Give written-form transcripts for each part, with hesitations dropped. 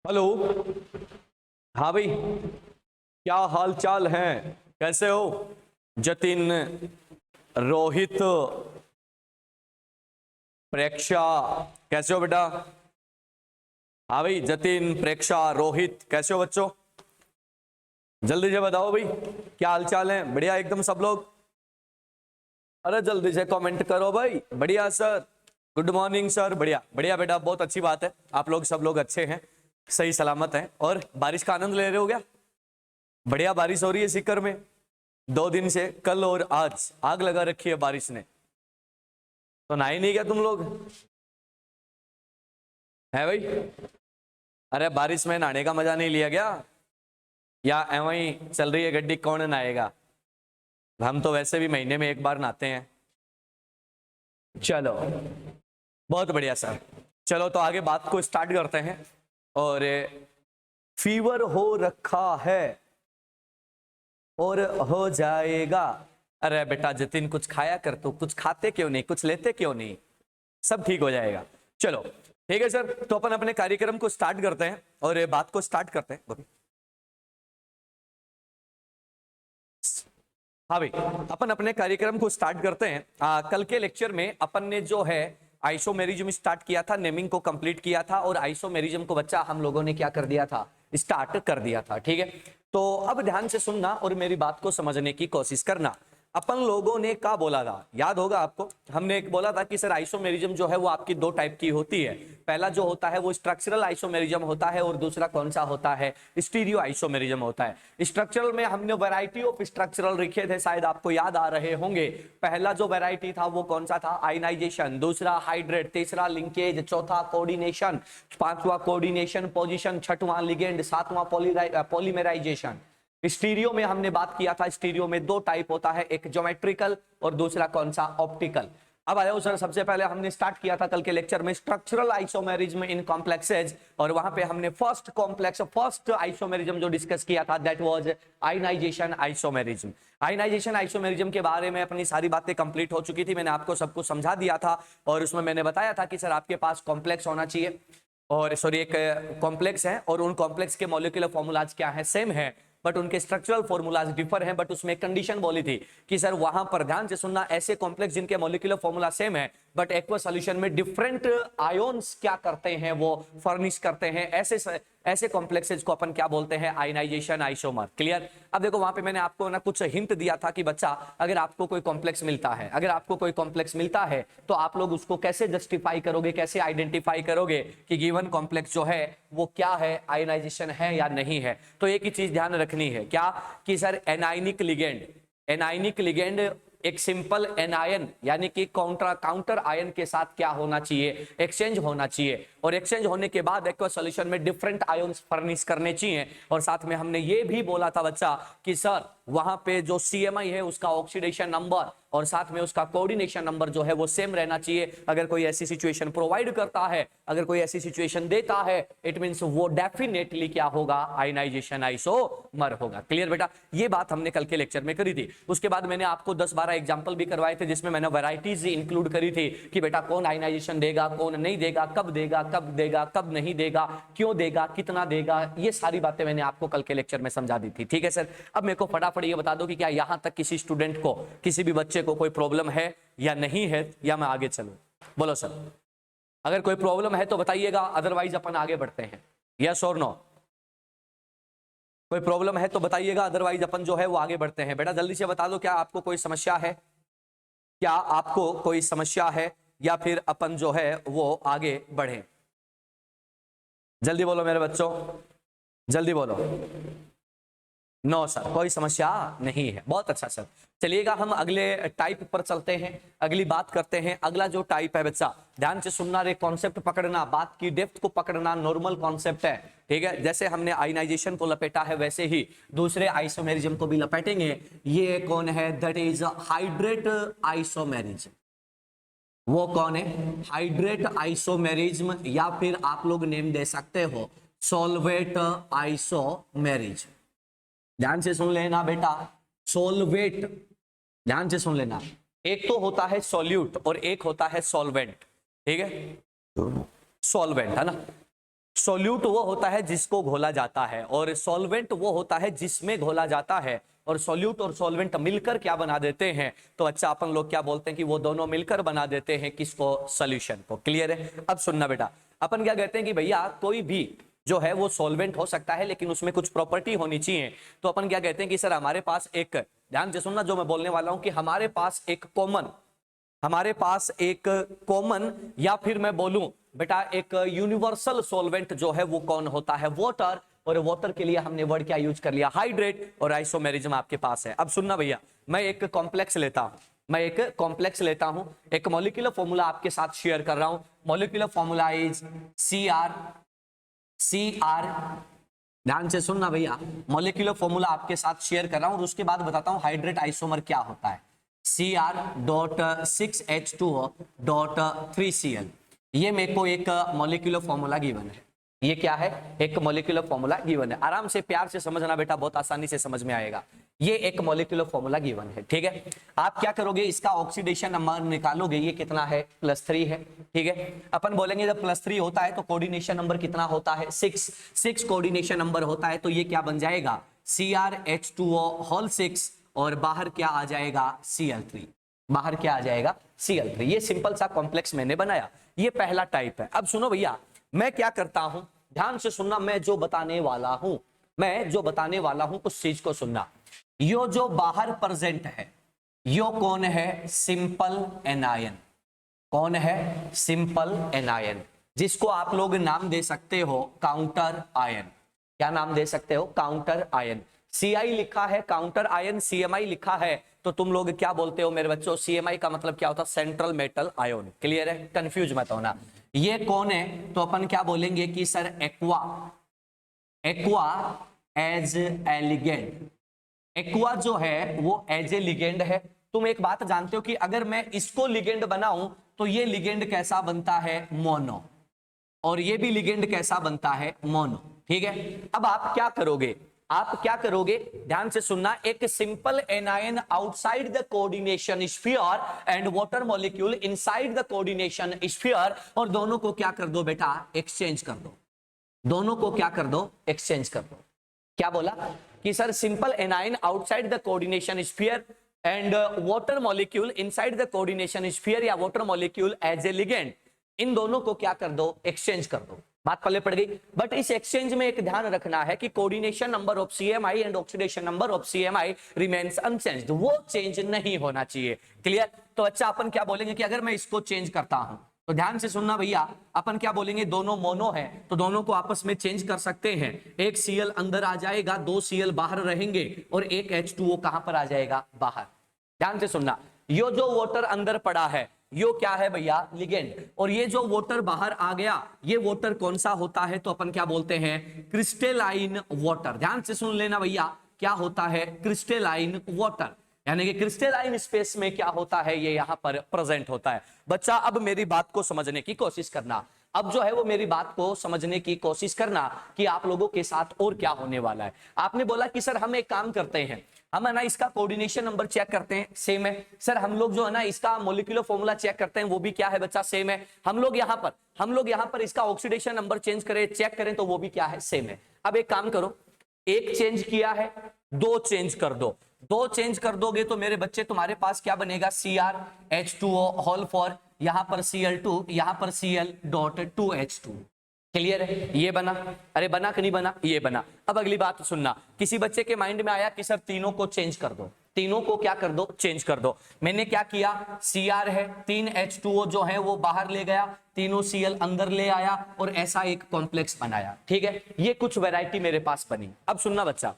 Hello. हाँ भाई, क्या हाल चाल है? कैसे हो? जतिन, रोहित, प्रेक्षा, कैसे हो बेटा? हाँ भाई, जतिन, प्रेक्षा, रोहित, कैसे हो बच्चों? जल्दी से बताओ भाई, क्या हाल चाल है? बढ़िया एकदम सब लोग? अरे जल्दी से कमेंट करो भाई। बढ़िया सर, गुड मॉर्निंग सर। बढ़िया बढ़िया बेटा, बहुत अच्छी बात है। आप लोग सब लोग अच्छे हैं, सही सलामत हैं और बारिश का आनंद ले रहे हो क्या? बढ़िया बारिश हो रही है सीकर में 2 दिन से, कल और आज आग लगा रखी है बारिश ने। तो नहाए नहीं क्या तुम लोग? है भाई? अरे बारिश में नहाने का मजा नहीं लिया क्या? या एवं ही चल रही है गड्डी, कौन नहाएगा? हम तो वैसे भी महीने में एक बार नहाते हैं। चलो, बहुत बढ़िया सर। चलो तो आगे बात को स्टार्ट करते हैं। और फीवर हो रखा है और हो जाएगा। अरे बेटा जतिन, कुछ खाया कर, तो कुछ खाते क्यों नहीं, कुछ लेते क्यों नहीं? सब ठीक हो जाएगा। चलो ठीक है सर, तो अपन अपने कार्यक्रम को स्टार्ट करते हैं और बात को स्टार्ट करते हैं। हाँ भाई, अपन अपने कार्यक्रम को स्टार्ट करते हैं। कल के लेक्चर में अपन ने जो है आइसोमेरिज्म स्टार्ट किया था, नेमिंग को कंप्लीट किया था और आइसोमेरिज्म को बच्चा हम लोगों ने क्या कर दिया था, स्टार्ट कर दिया था। ठीक है, तो अब ध्यान से सुनना और मेरी बात को समझने की कोशिश करना। अपन लोगों ने क्या बोला था, याद होगा आपको? हमने एक बोला था कि सर आइसोमेरिज्म जो है वो आपकी दो टाइप की होती है। पहला जो होता है वो स्ट्रक्चरल आइसोमेरिज्म होता है और दूसरा कौन सा होता है, स्टीरियो आइसोमेरिज्म होता है। स्ट्रक्चरल में हमने वैरायटी ऑफ स्ट्रक्चरल लिखे थे, शायद आपको याद आ रहे होंगे। पहला जो वैरायटी था वो कौन सा था, आयनाइजेशन, दूसरा हाइड्रेट, तीसरा लिंकेज, चौथा कोऑर्डिनेशन, पांचवा कोऑर्डिनेशन पोजीशन, छठवां लिगेंड, सातवां पॉलीमराइजेशन। स्टीरियो में हमने बात किया था, स्टीरियो में दो टाइप होता है, एक ज्योमेट्रिकल और दूसरा कौन सा, ऑप्टिकल। अब आया सर, सबसे पहले हमने स्टार्ट किया था कल के लेक्चर में स्ट्रक्चरल आइसोमेरिज्म इन कॉम्प्लेक्सेज, और वहां पे हमने फर्स्ट आइसोमेरिज्म जो डिस्कस किया था that was ionization isomerism. Ionization isomerism के बारे में अपनी सारी बातें कंप्लीट हो चुकी थी, मैंने आपको सब कुछ समझा दिया था और उसमें मैंने बताया था कि सर आपके पास कॉम्प्लेक्स होना चाहिए, और सॉरी एक कॉम्प्लेक्स है और उन कॉम्प्लेक्स के मॉलिक्यूलर फॉर्मूलाज क्या है, सेम है, बट उनके स्ट्रक्चरल फॉर्मूलाज डिफर हैं। बट उसमें एक कंडीशन बोली थी कि सर वहां पर ध्यान से सुनना, ऐसे कॉम्प्लेक्स जिनके मॉलिक्यूलर फॉर्मूला सेम है बट एक्वा सॉल्यूशन में डिफरेंट आयोन्स क्या करते हैं, वो फर्निश करते हैं, ऐसे कॉम्प्लेक्सेज को अपन क्या बोलते हैं, आयनाइजेशन आइसोमर। क्लियर? अब देखो वहां पे मैंने आपको ना कुछ हिंट दिया था कि बच्चा अगर आपको कोई कॉम्प्लेक्स मिलता है, अगर आपको कोई कॉम्प्लेक्स मिलता है तो आप लोग उसको कैसे जस्टिफाई करोगे, कैसे आइडेंटिफाई करोगे कि गिवन कॉम्प्लेक्स जो है वो क्या है, आयनाइजेशन है या नहीं है। तो एक ही चीज ध्यान रखनी है, क्या कि sir anionic ligand, anionic ligand एक सिंपल एनायन यानी कि काउंटर आयन के साथ क्या होना चाहिए, एक्सचेंज होना चाहिए, और एक्सचेंज होने के बाद एक्वा सॉल्यूशन में डिफरेंट आयन्स फर्निश करने चाहिए। और साथ में हमने ये भी बोला था बच्चा कि सर वहां पे जो CMI है उसका ऑक्सीडेशन नंबर और साथ में उसका कोऑर्डिनेशन नंबर जो है वो सेम रहना चाहिए। अगर कोई ऐसी सिचुएशन प्रोवाइड करता है, अगर कोई ऐसी सिचुएशन देता है, इट मींस वो डेफिनेटली क्या होगा, आयनाइजेशन आइसोमर होगा। क्लियर बेटा? ये बात हमने कल के लेक्चर में करी थी। उसके बाद मैंने आपको 10-12 एग्जांपल भी करवाए थे जिसमें मैंने वैरायटीज इंक्लूड करी थी कि बेटा कौन आयनाइजेशन देगा, कौन नहीं देगा, कब देगा, कब नहीं देगा, क्यों देगा, कितना देगा, ये सारी बातें मैंने आपको कल के लेक्चर में समझा दी थी। ठीक है सर? अब मेरे को फटाफट ये बता दो कि क्या यहां तक किसी स्टूडेंट को, किसी भी बच्चे को कोई प्रॉब्लम है या नहीं है, या मैं आगे चलूं? बोलो सर, अगर कोई प्रॉब्लम है तो बताइएगा, अदरवाइज अपन आगे बढ़ते हैं। यस और नो? कोई प्रॉब्लम है तो बताइएगा, अदरवाइज अपन जो है वो आगे बढ़ते हैं। बेटा जल्दी से बता दो, क्या आपको कोई समस्या है, क्या आपको कोई समस्या है, या फिर अपन जो है वो आगे बढ़े? जल्दी बोलो मेरे बच्चों, जल्दी बोलो। नो सर, कोई समस्या नहीं है। बहुत अच्छा सर, चलिएगा हम अगले टाइप पर चलते हैं, अगली बात करते हैं। अगला जो टाइप है बच्चा, ध्यान से सुनना रे, कॉन्सेप्ट पकड़ना, बात की डेप्थ को पकड़ना, नॉर्मल कॉन्सेप्ट है। ठीक है, जैसे हमने आयनाइजेशन को लपेटा है वैसे ही दूसरे आइसोमेरिज्म को भी लपेटेंगे। ये कौन है, दैट इज हाइड्रेट आइसोमेरिज्म। वो कौन है, हाइड्रेट आइसोमेरिज्म, या फिर आप लोग नेम दे सकते हो सॉल्वेट आइसोमेरिज्म। ध्यान से सुन लेना बेटा, सोलवेट, ध्यान से सुन लेना। एक तो होता है सॉल्यूट और एक होता है सॉल्वेंट। ठीक है, सॉल्वेंट है ना। सोल्यूट वो होता है जिसको घोला जाता है, और सॉल्वेंट वो होता है जिसमें घोला जाता है। और सोल्यूट और सॉल्वेंट मिलकर क्या बना देते हैं, तो अच्छा अपन लोग क्या बोलते हैं कि वो दोनों मिलकर बना देते हैं किसको, सॉल्यूशन को। क्लियर है? अब सुनना बेटा, अपन क्या कहते हैं कि भैया कोई भी जो है वो सॉल्वेंट हो सकता है लेकिन उसमें कुछ प्रॉपर्टी होनी चाहिए। तो अपन क्या कहते हैं कि सर हमारे पास एक, ध्यान से सुनना जो मैं बोलने वाला हूं, कि हमारे पास एक कॉमन या फिर मैं बोलूं बेटा एक यूनिवर्सल सॉल्वेंट जो है वो कौन होता है, वाटर। और वाटर के लिए हमने वर्ड क्या यूज कर लिया, हाइड्रेट। और आइसोमेरिज्म आपके पास है। अब सुनना भैया, मैं एक कॉम्प्लेक्स लेता हूं, एक मॉलिक्यूलर फॉर्मूला आपके साथ शेयर कर रहा हूं। Molecular formula is C R. ध्यान से सुनना भैया, मॉलिक्यूलर फॉर्मूला आपके साथ शेयर कर रहा हूं और उसके बाद बताता हूं हाइड्रेट आइसोमर क्या होता है। Cr.6H2O.3Cl, ये मेरे को एक मॉलिक्यूलर फॉर्मूला गिवन है। ये क्या है, एक मॉलिक्यूलर फॉर्मूला गिवन है। आराम से प्यार से समझना बेटा, बहुत आसानी से समझ में आएगा। ये एक मॉलिक्यूलर फॉर्मूला गिवन है, ठीक है। आप क्या करोगे, इसका ऑक्सीडेशन नंबर निकालोगे, ये कितना है, +3 है, ठीक है। अपन बोलेंगे जब +3 होता है तो कोऑर्डिनेशन नंबर कितना होता है, 6 कोऑर्डिनेशन नंबर होता है। तो ये क्या बन जाएगा, CrH2O6, और बाहर क्या आ जाएगा, Cl3। बाहर क्या आ जाएगा, Cl3। ये सिंपल सा कॉम्प्लेक्स मैंने बनाया, ये पहला टाइप है। अब सुनो भैया, मैं क्या करता हूं, ध्यान से सुनना, मैं जो बताने वाला हूं उस चीज को सुनना। यो जो बाहर प्रेजेंट है, यो कौन है, सिंपल एनायन। कौन है, सिंपल एनायन, जिसको आप लोग नाम दे सकते हो काउंटर आयन। क्या नाम दे सकते हो, काउंटर आयन। Ci लिखा है काउंटर आयन, CMI लिखा है, तो तुम लोग क्या बोलते हो मेरे बच्चों, CMI का मतलब क्या होता है, सेंट्रल मेटल आयन। क्लियर है, कंफ्यूज मत होना। ये कौन है, तो अपन क्या बोलेंगे कि sir aqua as a ligand. Aqua जो है वो एज ए लिगेंड है। तुम एक बात जानते हो कि अगर मैं इसको लिगेंड बनाऊं तो ये लिगेंड कैसा बनता है, मोनो, और ये भी लिगेंड कैसा बनता है, मोनो, ठीक है। अब आप क्या करोगे, ध्यान से सुनना, एक simple anion outside the coordination sphere and water molecule inside the coordination sphere, और दोनों को क्या कर दो बेटा, एक्सचेंज कर दो। दोनों को क्या कर दो, एक्सचेंज कर दो। क्या बोला कि sir simple anion outside the coordination sphere and water molecule inside the coordination sphere, या water molecule as a ligand, इन दोनों को क्या कर दो, एक्सचेंज कर दो। बात पल्ले पड़ गई। बट इस एक्सचेंज में एक ध्यान रखना है कि coordination number of CMI and oxidation number of CMI remains unchanged, वो चेंज नहीं होना चाहिए। क्लियर? तो अच्छा अपन क्या बोलेंगे कि अगर मैं इसको चेंज करता हूं, तो ध्यान से सुनना भैया, अपन क्या बोलेंगे, दोनों मोनो है तो दोनों को आपस में चेंज कर सकते हैं। एक Cl अंदर आ जाएगा, 2 Cl बाहर रहेंगे, और एक H2O कहां पर आ जाएगा, बाहर। ध्यान से सुनना, यो जो वाटर अंदर पड़ा है यो क्या है भैया, लिगेंड, और ये जो वाटर बाहर आ गया, ये वाटर कौन सा होता है, तो अपन क्या बोलते हैं, क्रिस्टलाइन वाटर। ध्यान से सुन लेना भैया, क्या होता है, क्रिस्टलाइन वाटर, यानी कि क्रिस्टलाइन स्पेस में क्या होता है, ये यहां पर प्रेजेंट होता है। बच्चा अब मेरी बात को समझने की कोशिश करना, अब जो है वो मेरी बात को समझने की कोशिश करना कि आप लोगों के साथ और क्या होने वाला है। आपने बोला कि सर हम एक काम करते हैं, हम है ना इसका कोऑर्डिनेशन नंबर चेक करते हैं, सेम है। सर हम लोग जो है ना इसका मॉलिक्यूलर फॉर्मूला चेक करते हैं, वो भी क्या है बच्चा, सेम है। हम लोग यहाँ पर इसका ऑक्सीडेशन नंबर चेंज करें, चेक करें, तो वो भी क्या है, सेम है। अब एक काम करो, एक चेंज किया है, 2 चेंज कर दो। 2 चेंज कर दोगे तो मेरे बच्चे तुम्हारे पास क्या बनेगा, CrH2O होल फॉर, यहां पर Cl2, यहां पर Cl.2H2। क्लियर है, ये बना। अरे बना कि नहीं बना, ये बना। अब अगली बात सुनना, किसी बच्चे के माइंड में आया कि सर तीनों को चेंज कर दो, तीनों को क्या कर दो, चेंज कर दो। मैंने क्या किया, Cr है, 3 H2O जो है वो बाहर ले गया, तीनों Cl अंदर ले आया, और ऐसा एक कॉम्प्लेक्स बनाया। ठीक है, ये कुछ वैरायटी मेरे पास बनी। अब सुनना बच्चा,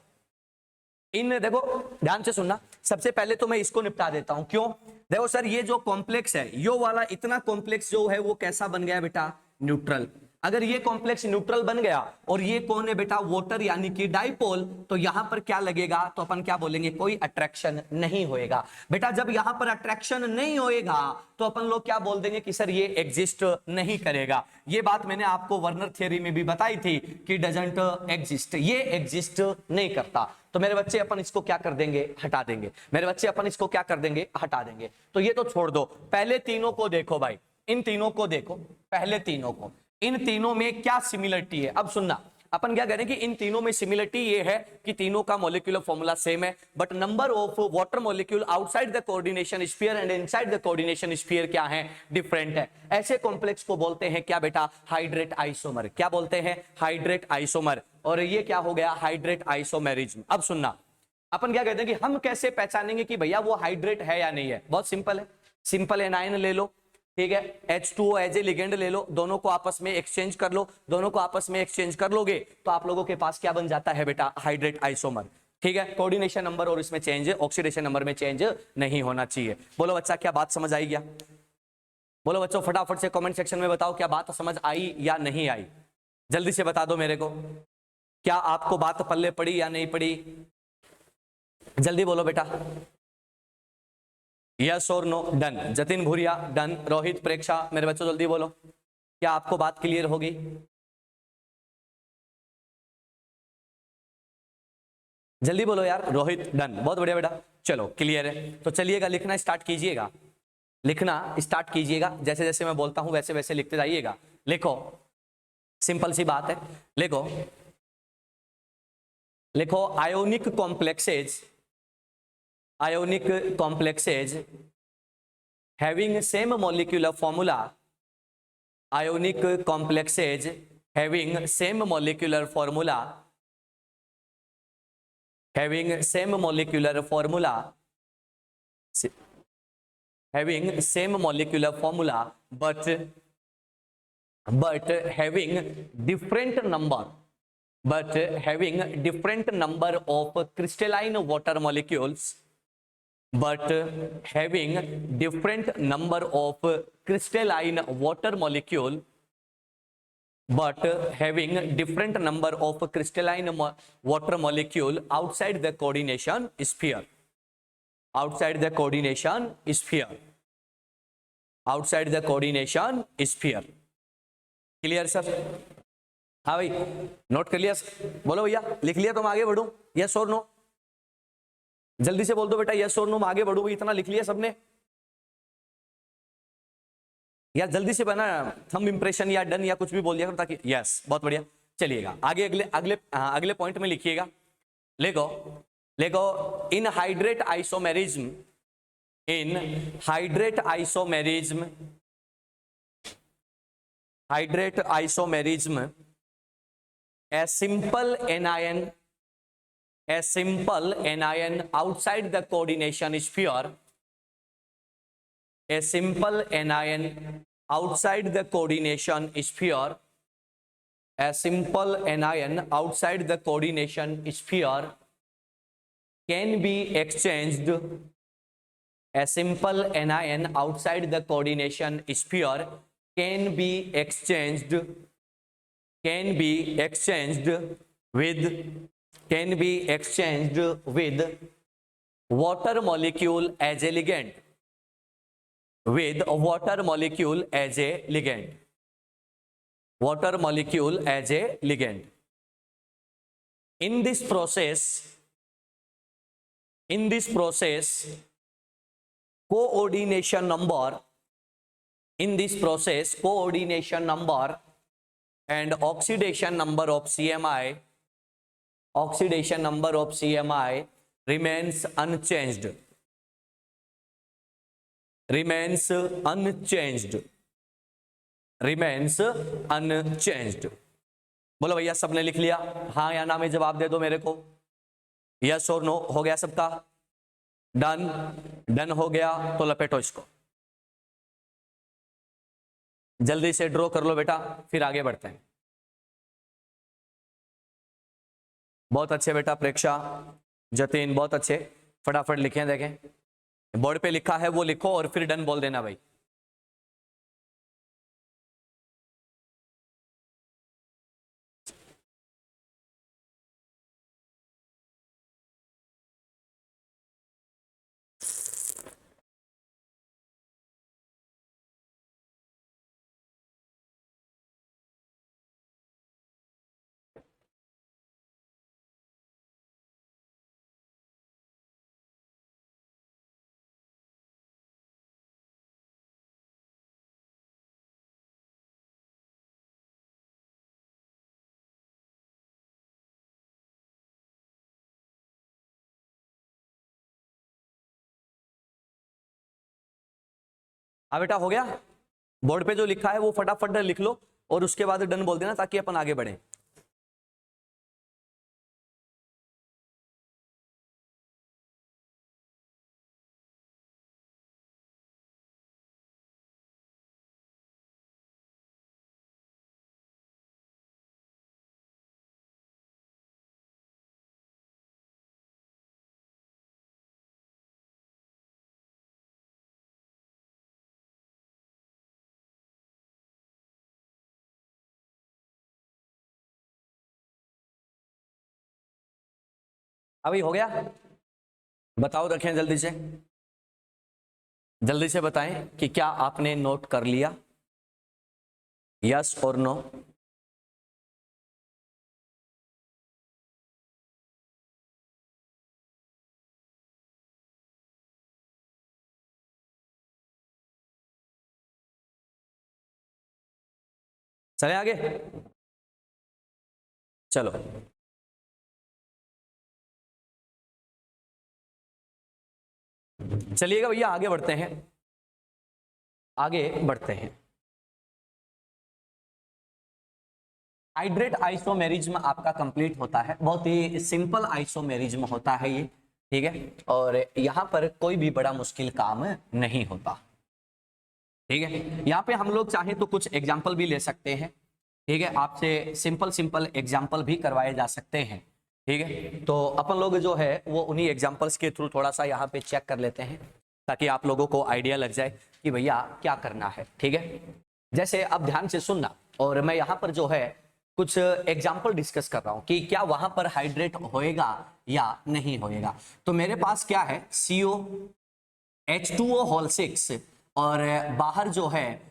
इन देखो ध्यान से सुनना, सबसे पहले तो मैं इसको निपटा देता हूं। क्यों, देखो सर ये जो कॉम्प्लेक्स है, यो वाला इतना कॉम्प्लेक्स जो है वो कैसा बन गया बेटा, न्यूट्रल। अगर ये कॉम्प्लेक्स न्यूट्रल बन गया और ये कौन है बेटा, वाटर यानी कि डाइपोल, तो यहां पर क्या लगेगा, तो अपन क्या बोलेंगे, कोई अट्रैक्शन नहीं होएगा। बेटा जब यहां पर अट्रैक्शन नहीं होएगा तो अपन लोग क्या बोल देंगे कि सर ये एग्जिस्ट नहीं करेगा। ये बात मैंने आपको वर्नर थ्योरी में भी बताई थी कि डजंट एग्जिस्ट, ये एग्जिस्ट नहीं करता। तो मेरे बच्चे अपन इसको क्या कर देंगे, हटा देंगे। मेरे बच्चे अपन इसको क्या कर देंगे, हटा देंगे। तो ये तो छोड़ दो, पहले तीनों को देखो भाई, इन तीनों को देखो, पहले तीनों को। इन तीनों में क्या सिमिलरिटी है? अब सुनना, अपन क्या करें कि इन तीनों में सिमिलरिटी ये है कि तीनों का मॉलिक्यूलर फॉर्मूला सेम है, but number of water molecule outside the coordination sphere and inside the coordination sphere क्या है? डिफरेंट है। ऐसे कॉम्प्लेक्स को बोलते हैं क्या बेटा? Hydrate isomer. क्या बोलते हैं? Hydrate isomer. और ये क्या हो गया? Hydrate isomerism. अब सुनना, अपन क्या कहते हैं कि हम कैसे पहचानेंगे कि भैया वो हाइड्रेट है या नहीं है? बहुत सिंपल है, सिंपल एनायन ले लो, ठीक है, H2O एज ए लिगेंड ले लो, दोनों को आपस में एक्सचेंज कर लो, दोनों को आपस में एक्सचेंज कर लोगे तो आप लोगों के पास क्या बन जाता है बेटा? Hydrate isomer. ठीक है, कोऑर्डिनेशन नंबर और इसमें चेंज, ऑक्सीडेशन नंबर में चेंज नहीं होना चाहिए। बोलो बच्चा, क्या बात समझ आई? क्या बोलो बच्चों, फटाफट से कमेंट सेक्शन में बताओ क्या बात समझ आई या नहीं आई? जल्दी से बता दो मेरे को, क्या आपको बात पल्ले पड़ी या नहीं पड़ी? जल्दी बोलो बेटा, यस और no. Done. Jatin Bhuria done. Rohit, Preksha, मेरे बच्चों जल्दी बोलो, क्या आपको बात क्लियर होगी? जल्दी बोलो यार। रोहित डन, बहुत बढ़िया बेटा, चलो क्लियर है। तो चलिएगा, लिखना स्टार्ट कीजिएगा, लिखना स्टार्ट कीजिएगा, जैसे जैसे मैं बोलता हूं वैसे वैसे लिखते जाइएगा। लिखो, सिंपल सी बात है, लिखो, लिखो ionic complexes, ionic complexes having same molecular formula, ionic complexes having same molecular formula, having same molecular formula, having same molecular formula, but having different number, but having different number of crystalline water molecules, but having different number of crystalline water molecule, but having different number of crystalline water molecule outside the coordination sphere, outside the coordination sphere, outside the coordination sphere। Clear sir? हाँ भाई, note कर लिया? बोलो भैया, लिख लिया तो मैं आगे बढ़ूं? यस और नो? जल्दी से बोल दो बेटा, यस और नो, मैं आगे बढ़ूंगी। इतना लिख लिया सबने? यार जल्दी से बना, थंब इंप्रेशन या डन या कुछ भी बोल दिया करो ताकि, यस, बहुत बढ़िया। चलिएगा आगे, अगले अगले अगले पॉइंट में लिखिएगा। लेगो, लेगो, in hydrate isomerism, in hydrate isomerism, hydrate isomerism, a simple anion, a simple anion outside the coordination sphere, a simple anion outside the coordination sphere, a simple anion outside the coordination sphere can be exchanged, a simple anion outside the coordination sphere can be exchanged, can be exchanged with, can be exchanged with water molecule as a ligand, with water molecule as a ligand, water molecule as a ligand। In this process, in this process coordination number, in this process coordination number and oxidation number of CMI, oxidation number of CMI remains unchanged, remains unchanged, remains unchanged। बोलो भैया, सबने लिख लिया? हाँ या ना में जवाब दे दो मेरे को, यस और नो। हो गया सबका? डन, डन हो गया तो लपेटो इसको, जल्दी से ड्रॉ कर लो बेटा, फिर आगे बढ़ते हैं। बहुत अच्छे बेटा, प्रेक्षा, जतिन, बहुत अच्छे, फटाफट लिखें, देखें बोर्ड पे लिखा है वो लिखो और फिर डन बोल देना भाई। हाँ बेटा हो गया, बोर्ड पे जो लिखा है वो फटाफट लिख लो और उसके बाद डन बोल देना ताकि अपन आगे बढ़े। अभी हो गया, बताओ रखें जल्दी से, जल्दी से बताएं कि क्या आपने नोट कर लिया, यस और नो। चले आगे, चलो चलिएगा भैया आगे बढ़ते हैं, आगे बढ़ते हैं। हाइड्रेट आइसोमेरिज्म आपका कंप्लीट होता है, बहुत ही सिंपल आइसोमेरिज्म होता है ये, ठीक है, और यहां पर कोई भी बड़ा मुश्किल काम नहीं होता, ठीक है। यहाँ पे हम लोग चाहे तो कुछ एग्जाम्पल भी ले सकते हैं, ठीक है, आपसे सिंपल सिंपल एग्जाम्पल भी करवाए जा सकते हैं, ठीक है। तो अपन लोग जो है वो उन्हीं एग्जाम्पल्स के थ्रू थोड़ा सा यहाँ पे चेक कर लेते हैं ताकि आप लोगों को आइडिया लग जाए कि भैया क्या करना है, ठीक है। जैसे अब ध्यान से सुनना, और मैं यहाँ पर जो है कुछ एग्जाम्पल डिस्कस कर रहा हूँ कि क्या वहां पर हाइड्रेट होएगा या नहीं होएगा। तो मेरे पास क्या है, CO H2O होल 6 और बाहर जो है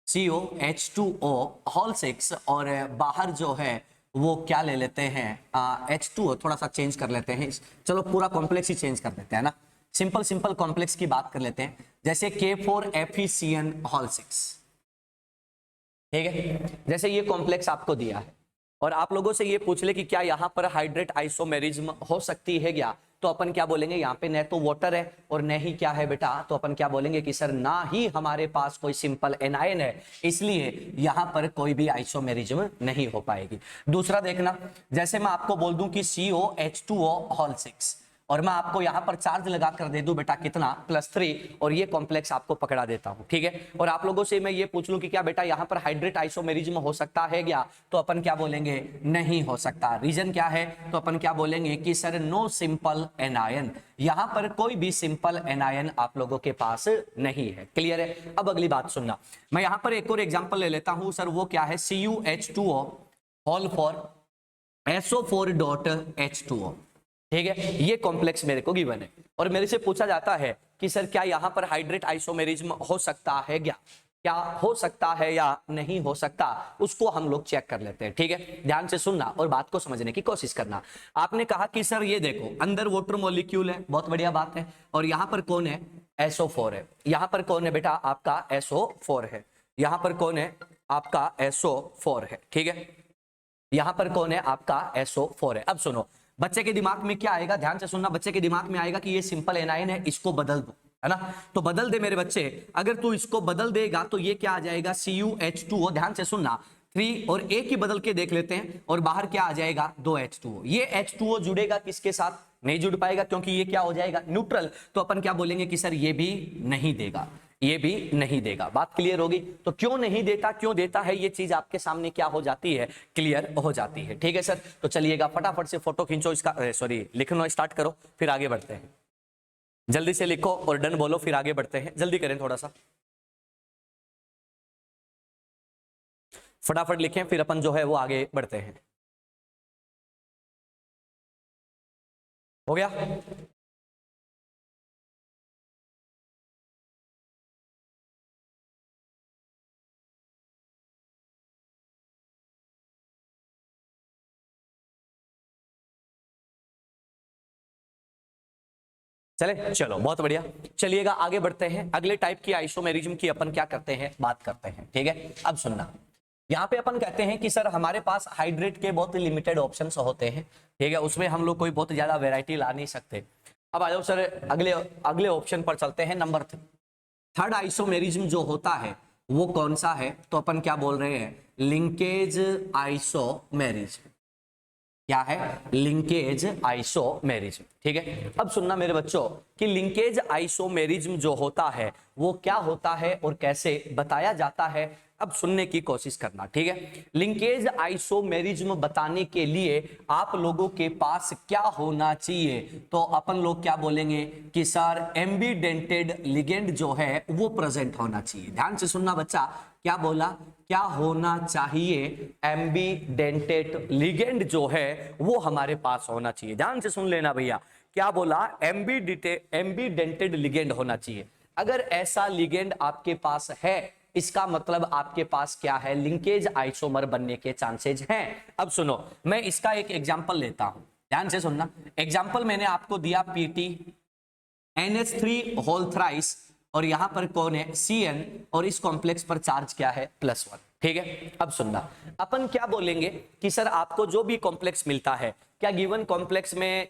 CO H2O होल 6 और बाहर जो है वो क्या ले लेते हैं, H2O थोड़ा सा चेंज कर लेते हैं, चलो पूरा कॉम्प्लेक्स ही चेंज कर देते हैं ना, सिंपल सिंपल कॉम्प्लेक्स की बात कर लेते हैं, जैसे K4FeCN होल 6, ठीक है। जैसे ये कॉम्प्लेक्स आपको दिया है और आप लोगों से ये पूछ ले कि क्या यहाँ पर हाइड्रेट आइसोमेरिज्म हो सकती है क्या, तो अपन क्या बोलेंगे, यहाँ पे न तो वाटर है और न ही क्या है बेटा, तो अपन क्या बोलेंगे कि सर ना ही हमारे पास कोई सिंपल एनायन है, इसलिए यहाँ पर कोई भी आइसोमेरिज्म नहीं हो पाएगी। दूसरा देखना, जैसे मैं आपको बोल दूं कि COH2O होल 6 और मैं आपको यहाँ पर चार्ज लगा कर दे दूं बेटा कितना, +3, और ये कॉम्प्लेक्स आपको पकड़ा देता हूं, ठीक है। और आप लोगों से मैं ये पूछ लूं कि क्या बेटा यहाँ पर हाइड्रेट आइसोमेरिज्म हो सकता है क्या, तो अपन क्या बोलेंगे, नहीं हो सकता। रीजन क्या है, तो अपन क्या बोलेंगे कि सर नो सिंपल एनायन, यहाँ पर कोई भी सिंपल एनायन आप लोगों के पास नहीं है। क्लियर है। अब अगली बात सुनना, मैं यहाँ पर एक और एग्जाम्पल ले लेता हूँ, सर वो क्या है, CuH2O होल 4 SO4.H2O, ठीक है। ये कॉम्प्लेक्स मेरे को गिवन है और मेरे से पूछा जाता है कि सर क्या यहाँ पर हाइड्रेट आइसोमेरिज्म हो सकता है क्या, क्या हो सकता है या नहीं हो सकता, उसको हम लोग चेक कर लेते हैं, ठीक है। ध्यान से सुनना और बात को समझने की कोशिश करना। आपने कहा कि सर ये देखो अंदर वाटर मॉलिक्यूल है, बहुत बढ़िया बात है, और यहाँ पर कौन है, SO4 है, यहाँ पर कौन है बेटा, आपका SO4 है, यहाँ पर कौन है, आपका SO4 है, ठीक है, यहाँ पर कौन है, आपका SO4 है। अब सुनो, बच्चे के दिमाग में क्या आएगा, ध्यान से सुनना, बच्चे के दिमाग में आएगा कि ये सिंपल एनायन है, इसको बदल दो, है ना, तो बदल दे मेरे बच्चे, अगर तू इसको बदल देगा तो ये क्या आ जाएगा, CuH2O, ध्यान से सुनना, 3 और एक ही बदल के देख लेते हैं, और बाहर क्या आ जाएगा, 2 H2O, ये H2O जुड़ेगा किसके साथ, नहीं जुड़ पाएगा क्योंकि ये क्या हो जाएगा, न्यूट्रल, तो अपन क्या बोलेंगे कि सर ये भी नहीं देगा, ये भी नहीं देगा। बात क्लियर होगी, तो क्यों नहीं देता, क्यों देता है, ये चीज आपके सामने क्या हो जाती है, क्लियर हो जाती है, ठीक है सर। तो चलिएगा फटाफट से फोटो खींचो इसका, सॉरी लिखना स्टार्ट करो, फिर आगे बढ़ते हैं, जल्दी से लिखो और डन बोलो, फिर आगे बढ़ते हैं, जल्दी करें थोड़ा सा, फटाफट लिखें, फिर अपन जो है वो आगे बढ़ते हैं। हो गया, चले, चलो बहुत बढ़िया। चलिएगा आगे बढ़ते हैं, अगले टाइप की आइसोमेरिज्म की अपन क्या करते हैं, बात करते हैं, ठीक है। अब सुनना, यहाँ पे अपन कहते हैं कि सर हमारे पास हाइड्रेट के बहुत लिमिटेड ऑप्शंस होते हैं, ठीक है, उसमें हम लोग कोई बहुत ज्यादा वैरायटी ला नहीं सकते। अब आ जाओ सर, अगले अगले ऑप्शन पर चलते हैं, नंबर 3, थर्ड आइसोमेरिज्म जो होता है वो कौन सा है, तो अपन क्या बोल रहे हैं, लिंकेज आइसोमेरिज्म। क्या है, लिंकेज आइसोमेरिज्म। ठीक है, अब सुनना मेरे बच्चों कि लिंकेज आइसोमेरिज्म जो होता है वो क्या होता है और कैसे बताया जाता है, अब सुनने की कोशिश करना। ठीक है, लिंकेज आइसोमेरिज्म बताने के लिए आप लोगों के पास क्या होना चाहिए, तो अपन लोग क्या बोलेंगे कि सर एम्बीडेंटेड लिगेंड जो है वो प्रेजेंट होना चाहिए। ध्यान से सुनना बच्चा, क्या बोला, क्या होना चाहिए, एम्बीडेंटेड लिगेंड जो है वो हमारे पास होना चाहिए। ध्यान से सुन लेना भैया, क्या बोला, एम्बीडेंटेड लिगेंड होना चाहिए। अगर ऐसा लिगेंड आपके पास है इसका मतलब आपके पास क्या है, लिंकेज आइसोमर बनने के चांसेस हैं। अब सुनो, मैं इसका एक एग्जांपल लेता हूं, ध्यान से सुनना। एग्जांपल मैंने आपको दिया पीटी NH3 होल थ्राइस, और यहां पर कौन है, CN, और इस कॉम्प्लेक्स पर चार्ज क्या है, +1। ठीक है, अब सुनना, अपन क्या बोलेंगे कि सर आपको जो भी कॉम्प्लेक्स मिलता है, क्या गिवन कॉम्प्लेक्स में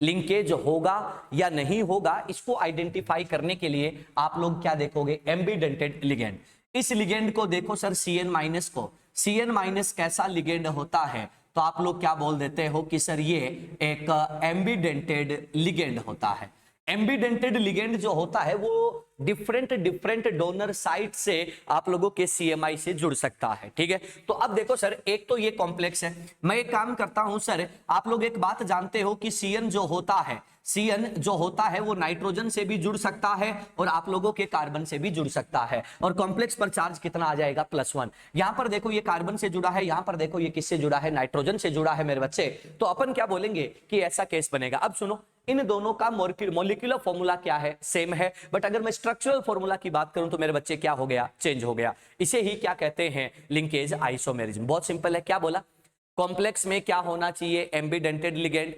लिंकेज होगा या नहीं होगा, इसको आइडेंटिफाई करने के लिए आप लोग क्या देखोगे, एम्बीडेंटेड लिगेंड। इस लिगेंड को देखो सर CN- को, CN- कैसा लिगेंड होता है, तो आप लोग क्या बोल देते हो कि सर ये एक एम्बीडेंटेड लिगेंड होता है। एम्बीडेंटेड लिगेंड जो होता है वो डिफरेंट डोनर साइट से आप लोगों के CMI से जुड़ सकता है। ठीक है, तो अब देखो सर, एक तो ये कॉम्प्लेक्स है, मैं एक काम करता हूं सर, आप लोग एक बात जानते हो कि CN जो होता है, CN जो होता है वो नाइट्रोजन से भी जुड़ सकता है और आप लोगों के कार्बन से भी जुड़ सकता है, और कॉम्प्लेक्स पर चार्ज कितना आ जाएगा, +1। यहां पर देखो ये कार्बन से जुड़ा है, यहां पर देखो ये किससे जुड़ा है, नाइट्रोजन से जुड़ा है मेरे बच्चे। तो अपन क्या बोलेंगे कि ऐसा केस बनेगा। अब सुनो, इन दोनों का मॉलिक्यूलर फॉर्मूला क्या है, सेम है, बट अगर मैं स्ट्रक्चरल फॉर्मूला की बात करूं तो मेरे बच्चे क्या हो गया, चेंज हो गया। इसे ही क्या कहते हैं, लिंकेज आइसोमेरिज्म। बहुत सिंपल है, क्या बोला, कॉम्प्लेक्स में क्या होना चाहिए, एम्बीडेंटेड लिगेंड।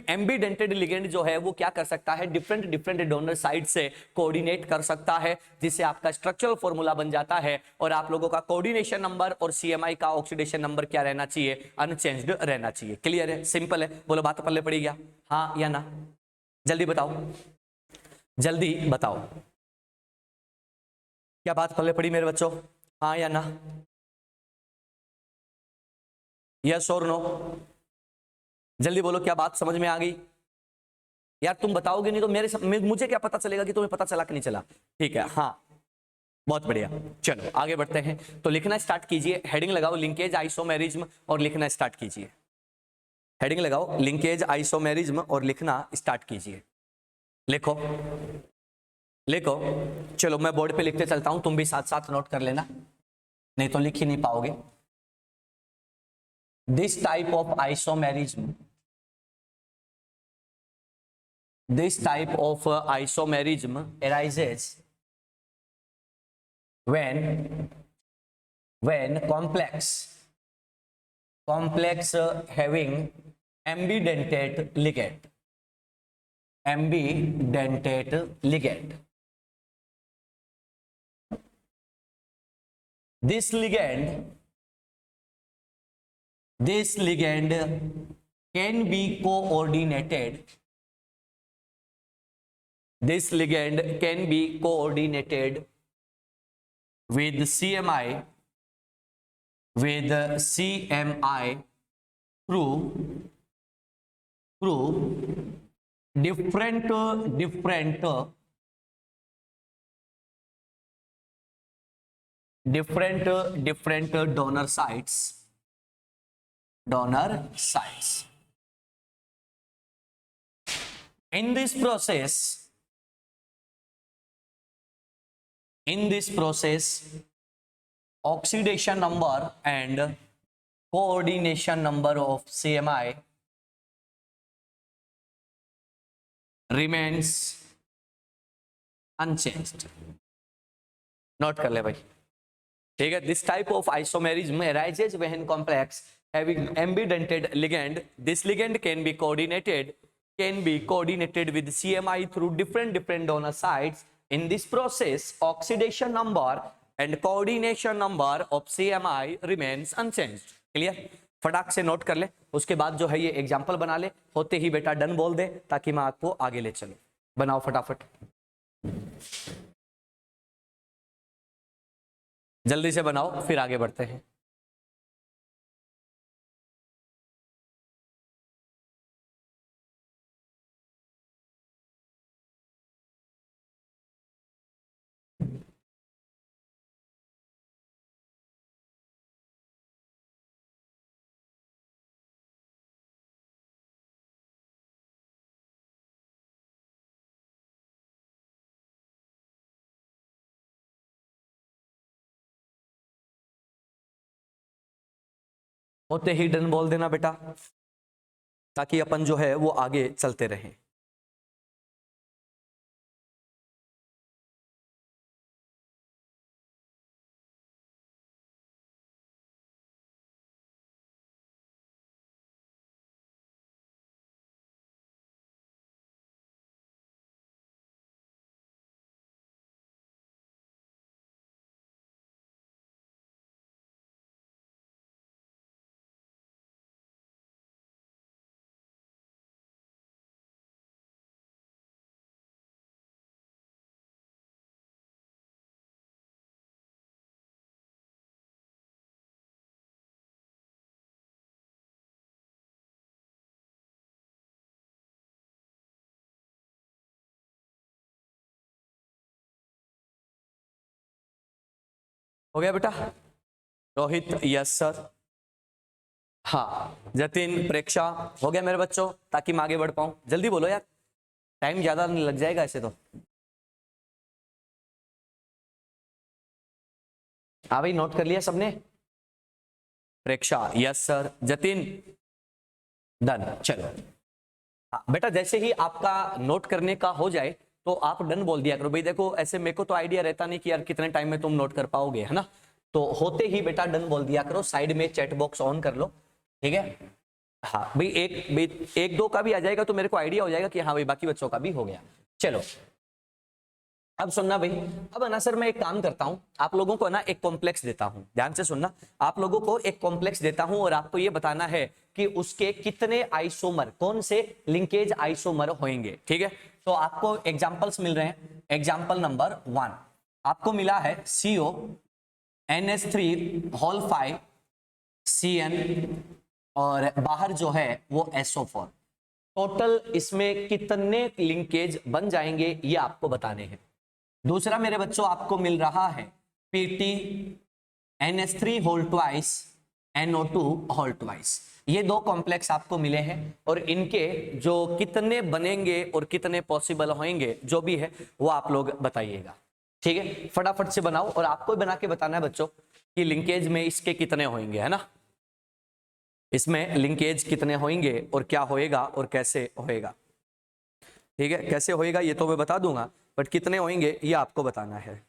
एम्बीडेंटेड लिगेंड जो है वो क्या कर सकता है, डिफरेंट डोनर साइड से कोऑर्डिनेट कर सकता है, जिससे आपका स्ट्रक्चरल फॉर्मूला बन जाता है, और आप लोगों का कोऑर्डिनेशन नंबर और CMI का ऑक्सीडेशन नंबर क्या रहना चाहिए, अनचेंज्ड रहना चाहिए। क्लियर है, सिंपल है, बोलो बात पल्ले पड़ी गया, हाँ या ना, जल्दी बताओ, जल्दी बताओ, क्या बात पल्ले पड़ी मेरे बच्चों, हाँ या ना, यस और नो, जल्दी बोलो, क्या बात समझ में आ गई। यार तुम बताओगे नहीं तो मुझे क्या पता चलेगा कि तुम्हें पता चला कि नहीं चला। ठीक है, हाँ बहुत बढ़िया, चलो आगे बढ़ते हैं। तो लिखना स्टार्ट कीजिए, हेडिंग लगाओ लिंकेज आइसोमेरिज्म और लिखना स्टार्ट कीजिए। हेडिंग लगाओ लिंकेज आइसोमेरिज्म और लिखना स्टार्ट कीजिए। लिखो लिखो, चलो मैं बोर्ड पे लिखते चलता हूं, तुम भी साथ साथ नोट कर लेना, नहीं तो लिख ही नहीं पाओगे। This type of isomerism, this type of isomerism arises when complex having ambidentate ligand. This ligand can be coordinated. This ligand can be coordinated with CMI through different donor sites. In this process, oxidation number and coordination number of CMI remains unchanged. Note कर ले भाई, ठीक है। This type of isomerism arises when complex having ambidentate ligand. This ligand can be coordinated with CMI through different donor sites. In this process, oxidation number and coordination number of CMI remains unchanged. Clear? फटाक से note कर ले, उसके बाद जो है ये example बना ले, होते ही बेटा डन बोल दे ताकि मैं आपको आगे ले चलूं। बनाओ फटाफट। जल्दी से बनाओ फिर आगे बढ़ते हैं। होते ही डन बोल देना बेटा, ताकि अपन जो है वो आगे चलते रहें। हो गया बेटा? Rohit yes sir. हाँ जतिन प्रेक्षा हो गया मेरे बच्चों, ताकि मैं आगे बढ़ पाऊं। जल्दी बोलो यार, टाइम ज्यादा नहीं लग जाएगा ऐसे तो। हाँ भाई, नोट कर लिया सबने? प्रेक्षा यस सर, जतिन डन। चलो हाँ बेटा, जैसे ही आपका नोट करने का हो जाए तो आप डन बोल दिया करो भाई। देखो ऐसे मेरे को तो आइडिया रहता नहीं कि यार कितने टाइम में तुम नोट कर पाओगे, है ना? तो होते ही बेटा डन बोल दिया करो। साइड में चैट बॉक्स ऑन कर लो, ठीक है? हाँ भाई, एक दो का भी आ जाएगा तो मेरे को आइडिया हो जाएगा कि हाँ भाई बाकी बच्चों का भी हो गया। चलो अब सुनना भाई। अब है ना सर, मैं एक काम करता हूं, आप लोगों को ना एक कॉम्प्लेक्स देता हूं। ध्यान से सुनना, आप लोगों को एक कॉम्प्लेक्स देता हूं और आपको ये बताना है कि उसके कितने आइसोमर, कौन से लिंकेज आइसोमर होंगे, ठीक है? तो आपको एग्जांपल्स मिल रहे हैं। एग्जांपल नंबर 1 आपको मिला है CO NH3 होल 5 CN, और बाहर जो है वो SO4। टोटल इसमें कितने लिंकेज बन जाएंगे ये आपको बताने हैं। दूसरा मेरे बच्चों आपको मिल रहा है PT NH3 whole 2 NO2 whole 2। ये दो कॉम्प्लेक्स आपको मिले हैं और इनके जो कितने बनेंगे और कितने पॉसिबल होंगे जो भी है वो आप लोग बताइएगा, ठीक है? फटाफट से बनाओ और आपको बना के बताना है बच्चों कि लिंकेज में इसके कितने होंगे, है ना? इसमें लिंकेज कितने होंगे और क्या होएगा और कैसे होएगा, ठीक है? कैसे होएगा ये तो मैं बता दूंगा, बट कितने होंगे ये आपको बताना है।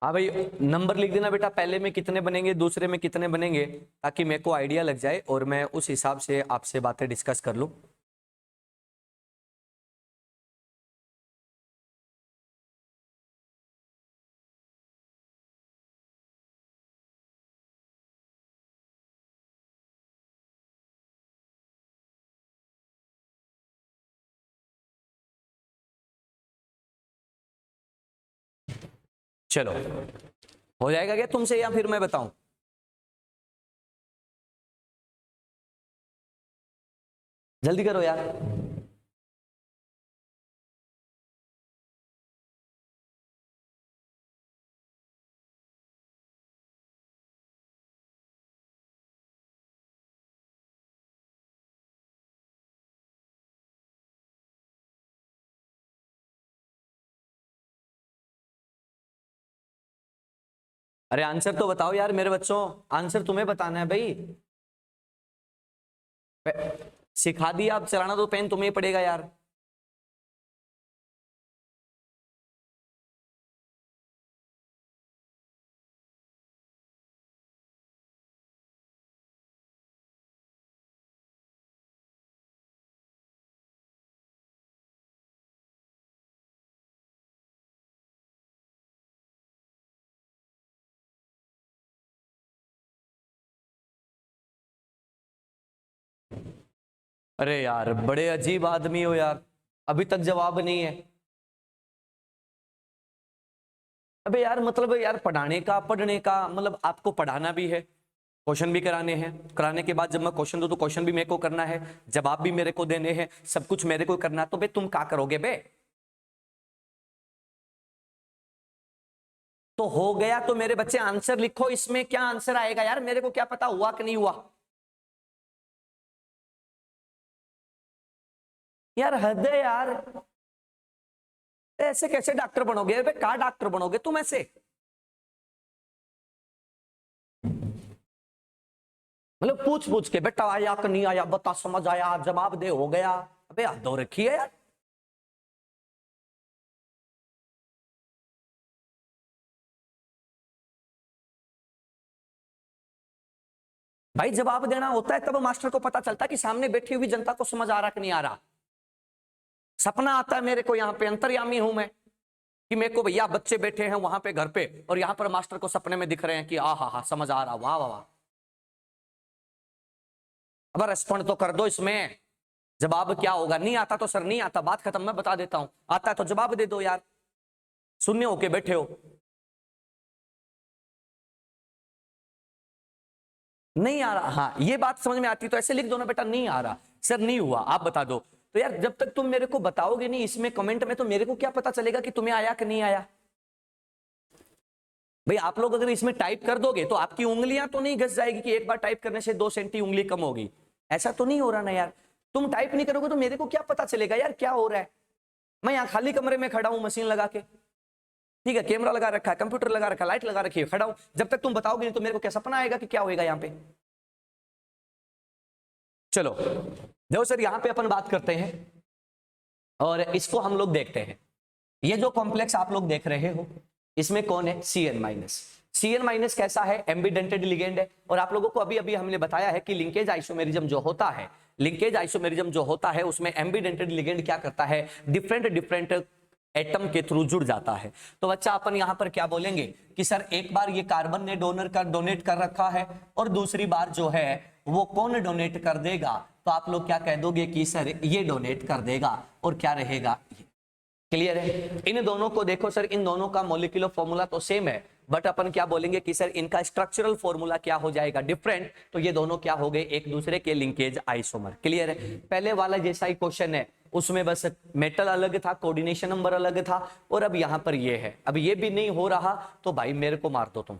हाँ भाई, नंबर लिख देना बेटा, पहले में कितने बनेंगे दूसरे में कितने बनेंगे, ताकि मेरे को आइडिया लग जाए और मैं उस हिसाब से आपसे बातें डिस्कस कर लूं। चलो हो जाएगा क्या तुमसे या फिर मैं बताऊं? जल्दी करो यार। अरे आंसर तो बताओ यार मेरे बच्चों, आंसर तुम्हें बताना है भाई। सिखा दिया, अब चलाना तो पेन तुम्हें पड़ेगा यार। अरे यार बड़े अजीब आदमी हो यार, अभी तक जवाब नहीं है। अबे यार मतलब यार पढ़ाने का पढ़ने का मतलब आपको पढ़ाना भी है, क्वेश्चन भी कराने हैं, कराने के बाद जब मैं क्वेश्चन दूं तो क्वेश्चन भी मेरे को करना है, जवाब भी मेरे को देने हैं, सब कुछ मेरे को करना है। तो बे तुम क्या करोगे बे? तो हो गया तो मेरे बच्चे आंसर लिखो, इसमें क्या आंसर आएगा यार, मेरे को क्या पता हुआ कि नहीं हुआ। यार हद है यार, ऐसे कैसे डॉक्टर बनोगे बे? क्या डॉक्टर बनोगे तुम ऐसे? मतलब पूछ पूछ के बेटा आया कि नहीं आया, बता, समझ आया, जवाब दे, हो गया। अबे हद हो रखी है यार। भाई जवाब देना होता है तब मास्टर को पता चलता है कि सामने बैठी हुई जनता को समझ आ रहा कि नहीं आ रहा। सपना आता है मेरे को, यहाँ पे अंतर्यामी हूं मैं, कि मेरे को भैया बच्चे बैठे हैं वहां पे घर पे और यहाँ पर मास्टर को सपने में दिख रहे हैं कि आ हा समझ आ रहा, वाह वाह वाह। अब रेस्पॉन्ड तो कर दो इसमें। जवाब क्या होगा? नहीं आता तो सर नहीं आता, बात खत्म, मैं बता देता हूं। आता है तो जवाब दे दो यार, शून्य होके बैठे हो। नहीं आ रहा, हाँ ये बात समझ में आती तो ऐसे लिख दो ना बेटा, नहीं आ रहा सर, नहीं हुआ, आप बता दो। तो यार जब तक तुम मेरे को बताओगे नहीं इसमें कमेंट में, तो मेरे को क्या पता चलेगा कि तुम्हें आया कि नहीं आया। भाई आप लोग अगर इसमें टाइप कर दोगे तो आपकी उंगलियां तो नहीं घस जाएगी कि एक बार टाइप करने से 2 सेंटी उंगली कम होगी, ऐसा तो नहीं हो रहा ना यार। तुम टाइप नहीं करोगे तो मेरे को क्या पता चलेगा यार क्या हो रहा है। मैं यहाँ खाली कमरे में खड़ा हूं मशीन लगा के, ठीक है, कैमरा लगा रखा है, कंप्यूटर लगा रखा है, लाइट लगा रखी है, खड़ा हूं, जब तक तुम बताओगे नहीं तो मेरे को क्या सपना आएगा कि क्या होएगा यहाँ पे। चलो देखो सर, यहाँ पे अपन बात करते हैं और इसको हम लोग देखते हैं। ये जो कॉम्प्लेक्स आप लोग देख रहे हो इसमें कौन है? Cn-। Cn- कैसा है? एम्बिडेंटेड लिगेंड है। और आप लोगों को अभी अभी हमने बताया है कि लिंकेज आइसोमेरिज्म जो होता है, लिंकेज आइसोमेरिज्म जो होता है उसमें एम्बिडेंटेड लिगेंड क्या करता है? डिफरेंट डिफरेंट एटम के थ्रू जुड़ जाता है। तो बच्चा अपन यहां पर क्या बोलेंगे कि सर एक बार ये कार्बन ने डोनर का डोनेट कर रखा है और दूसरी बार जो है वो कौन डोनेट कर देगा? तो आप लोग क्या कह दोगे कि सर ये डोनेट कर देगा और क्या रहेगा? क्लियर है? इन दोनों को देखो सर, इन दोनों का मॉलिक्यूलर फॉर्मूला तो सेम है, बट अपन क्या बोलेंगे कि सर इनका स्ट्रक्चरल फॉर्मूला क्या हो जाएगा? डिफरेंट। तो ये दोनों क्या हो गए? एक दूसरे के लिंकेज आइसोमर। क्लियर है? पहले वाला जैसा ही क्वेश्चन है, उसमें बस मेटल अलग था, कोऑर्डिनेशन नंबर अलग था, और अब यहां पर ये है। अब ये भी नहीं हो रहा तो भाई मेरे को मार दो तुम।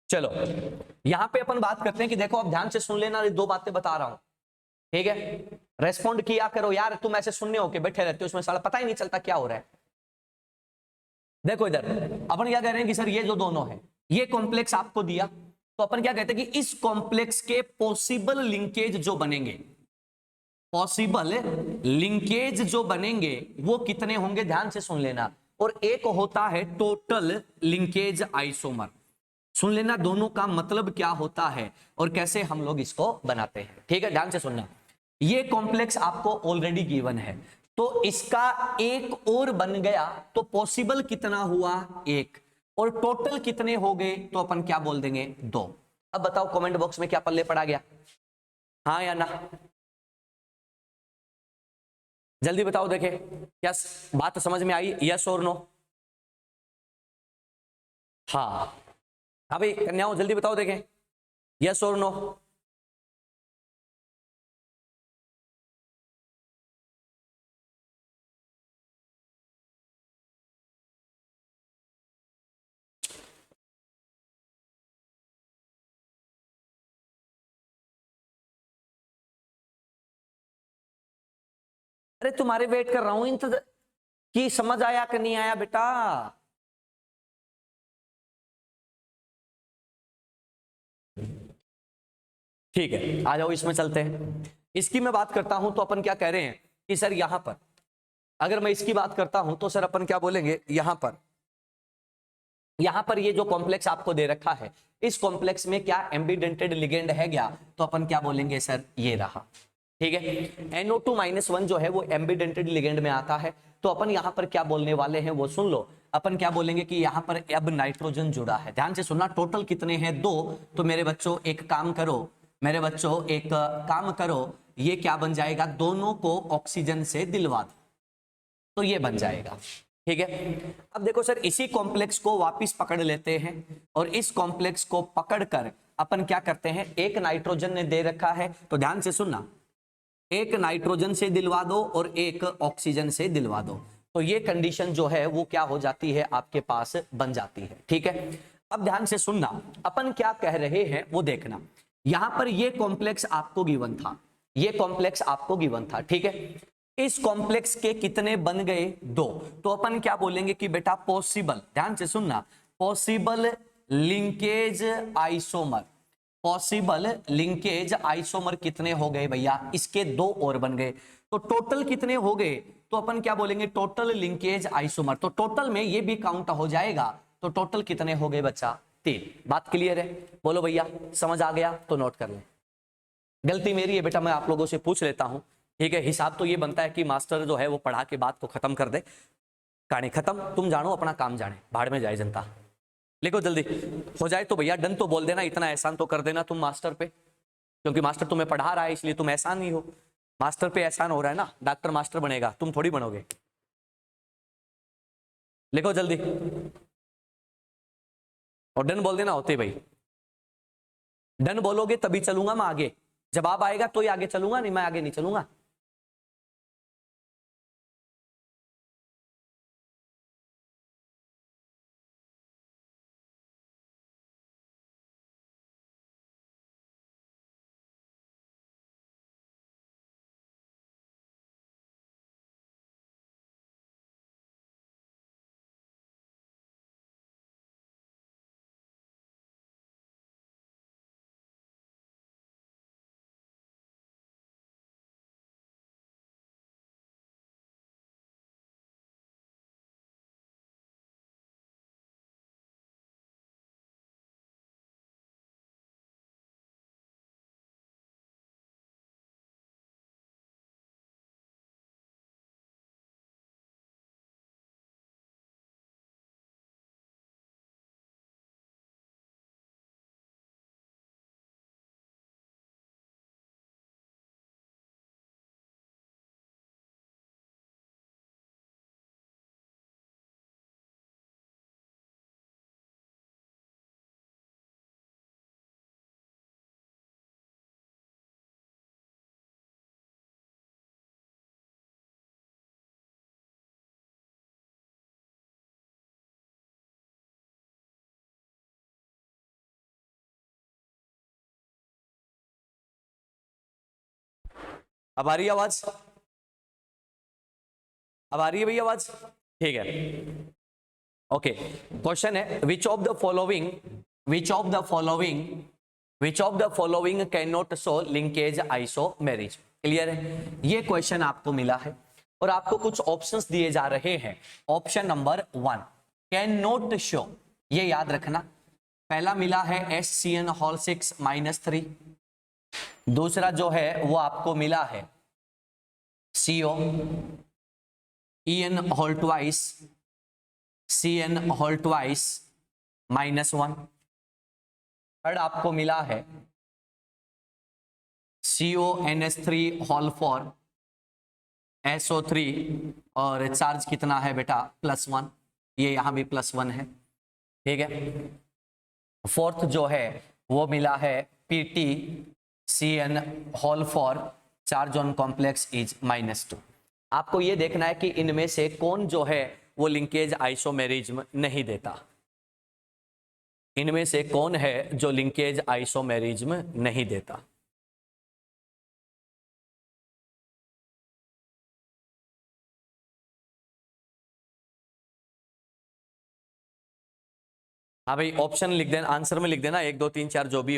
चलो यहां पे अपन बात करते हैं कि देखो अब ध्यान से सुन लेना, 2 बातें बता रहा हूं, ठीक है? रेस्पॉन्ड किया करो यार, तुम ऐसे सुनने होके बैठे रहते हो, उसमें साला पता ही नहीं चलता क्या हो रहा है। देखो इधर अपन क्या कह रहे हैं कि सर ये जो दोनों है, ये कॉम्प्लेक्स आपको दिया, तो अपन क्या कहते हैं कि इस कॉम्प्लेक्स के पॉसिबल लिंकेज जो बनेंगे, पॉसिबल लिंकेज जो बनेंगे वो कितने होंगे? ध्यान से सुन लेना। और एक होता है टोटल लिंकेज आइसोमर। सुन लेना दोनों का मतलब क्या होता है और कैसे हम लोग इसको बनाते हैं, ठीक है? ध्यान से सुनना। ये कॉम्प्लेक्स आपको ऑलरेडी गिवन है, तो इसका एक और बन गया तो पॉसिबल कितना हुआ? एक। और टोटल कितने हो गए? तो अपन क्या बोल देंगे? 2। अब बताओ कमेंट बॉक्स में क्या पल्ले पड़ा गया, हाँ या ना? जल्दी बताओ देखे, क्या बात समझ में आई? यस और नो? हाँ हाँ भाई कन्याओं जल्दी बताओ देखें, यस और नो? अरे तुम्हारे वेट कर रहा हूं, इंतजार। कि समझ आया कि नहीं आया बेटा? ठीक है, आ जाओ इसमें चलते हैं। इसकी मैं बात करता हूं तो अपन क्या कह रहे हैं कि सर यहां पर अगर मैं इसकी बात करता हूं तो सर अपन क्या बोलेंगे, यहां पर ये जो कॉम्प्लेक्स आपको दे रखा है, इस कॉम्प्लेक्स में क्या एम्बिडेंटेड लिगेंड है क्या? तो अपन क्या बोलेंगे सर, ये रहा। ठीक है, NO2-1 जो है वो एम्बिडेंटेड लिगेंड में आता है। तो अपन यहां पर क्या बोलने वाले हैं वो सुन लो। अपन क्या बोलेंगे कि यहां पर अब नाइट्रोजन जुड़ा है। ध्यान से सुनना, टोटल कितने हैं? 2। तो मेरे बच्चों एक काम करो, ये क्या बन जाएगा, दोनों को ऑक्सीजन से दिलवा दो, तो ये बन जाएगा। ठीक है, अब देखो सर, इसी कॉम्प्लेक्स को वापस पकड़ लेते हैं और इस कॉम्प्लेक्स को पकड़कर अपन क्या करते हैं, एक नाइट्रोजन ने दे रखा है तो ध्यान से सुनना, एक नाइट्रोजन से दिलवा दो और एक ऑक्सीजन से दिलवा दो, तो ये कंडीशन जो है वो क्या हो जाती है, आपके पास बन जाती है। ठीक है, अब ध्यान से सुनना, अपन क्या कह रहे हैं वो देखना। यहां पर ये कॉम्प्लेक्स आपको गिवन था, ठीक है। इस कॉम्प्लेक्स के कितने बन गए? 2। तो अपन क्या बोलेंगे कि बेटा पॉसिबल, ध्यान से सुनना, पॉसिबल लिंकेज आइसोमर कितने हो गए भैया? इसके 2 और बन गए, तो टोटल कितने हो गए? तो अपन क्या बोलेंगे, टोटल लिंकेज आइसोमर, तो टोटल में ये भी काउंट हो जाएगा, तो टोटल कितने हो गए बच्चा? 3। बात क्लियर है? बोलो भैया, समझ आ गया तो नोट कर लें। गलती मेरी है बेटा, मैं आप लोगों से पूछ लेता हूं। ठीक है, हिसाब तो ये बनता है कि मास्टर जो है वो पढ़ा के बात को खत्म कर दे, कहानी खत्म, तुम जानो अपना काम जाने, भाड़ में जाए जनता। लिखो जल्दी, हो जाए तो भैया डन तो बोल देना, इतना एहसान तो कर देना तुम मास्टर पे, क्योंकि मास्टर तुम्हें पढ़ा रहा है इसलिए तुम एहसान नहीं हो, मास्टर पे एहसान हो रहा है ना, डॉक्टर मास्टर बनेगा, तुम थोड़ी बनोगे। लिखो जल्दी और डन बोल देना होते भाई, डन बोलोगे तभी चलूंगा मैं आगे, जवाब आएगा तो ही आगे चलूंगा, नहीं मैं आगे नहीं चलूंगा। अब आ रही है आवाज? अब आ रही है भैया आवाज? ठीक है, ओके। क्वेश्चन है, which of the following can not show linkage isomerism? Clear है? ये क्वेश्चन आपको मिला है और आपको कुछ ऑप्शंस दिए जा रहे हैं। Option number 1 can not show, ये याद रखना। पहला मिला है SCN6-3, दूसरा जो है वो आपको मिला है CO CN2 -1, थर्ड आपको मिला है CONS3 SO3 और चार्ज कितना है बेटा, +1, ये यहां भी +1 है। ठीक है, फोर्थ जो है वो मिला है PTCN4, charge on complex is -2। आपको ये देखना है कि इनमें से कौन जो है वो लिंकेज आइसोमेरिज्म नहीं देता, इनमें से कौन है जो लिंकेज आइसोमेरिज्म नहीं देता। हाँ भाई, ऑप्शन लिख देना, आंसर में लिख देना 1 2 3 4 जो भी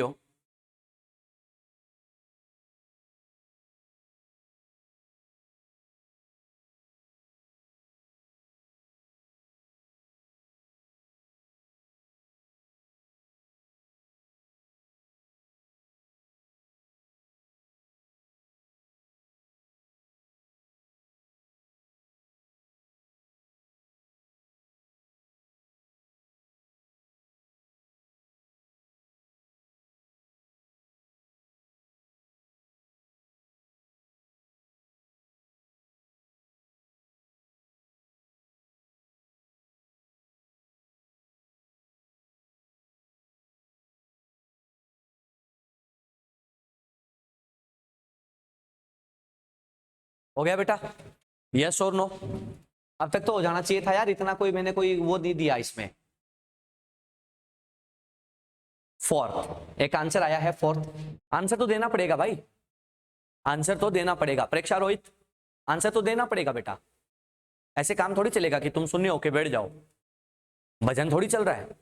हो गया बेटा? यस और नो? अब तक तो हो जाना चाहिए था यार, इतना कोई मैंने कोई वो नहीं दिया इसमें। फोर्थ, एक आंसर आया है फोर्थ। आंसर तो देना पड़ेगा भाई, आंसर तो देना पड़ेगा। प्रेक्षा रोहित, आंसर तो देना पड़ेगा बेटा। ऐसे काम थोड़ी चलेगा कि तुम सुनने होके बैठ जाओ, भजन थोड़ी चल रहा है।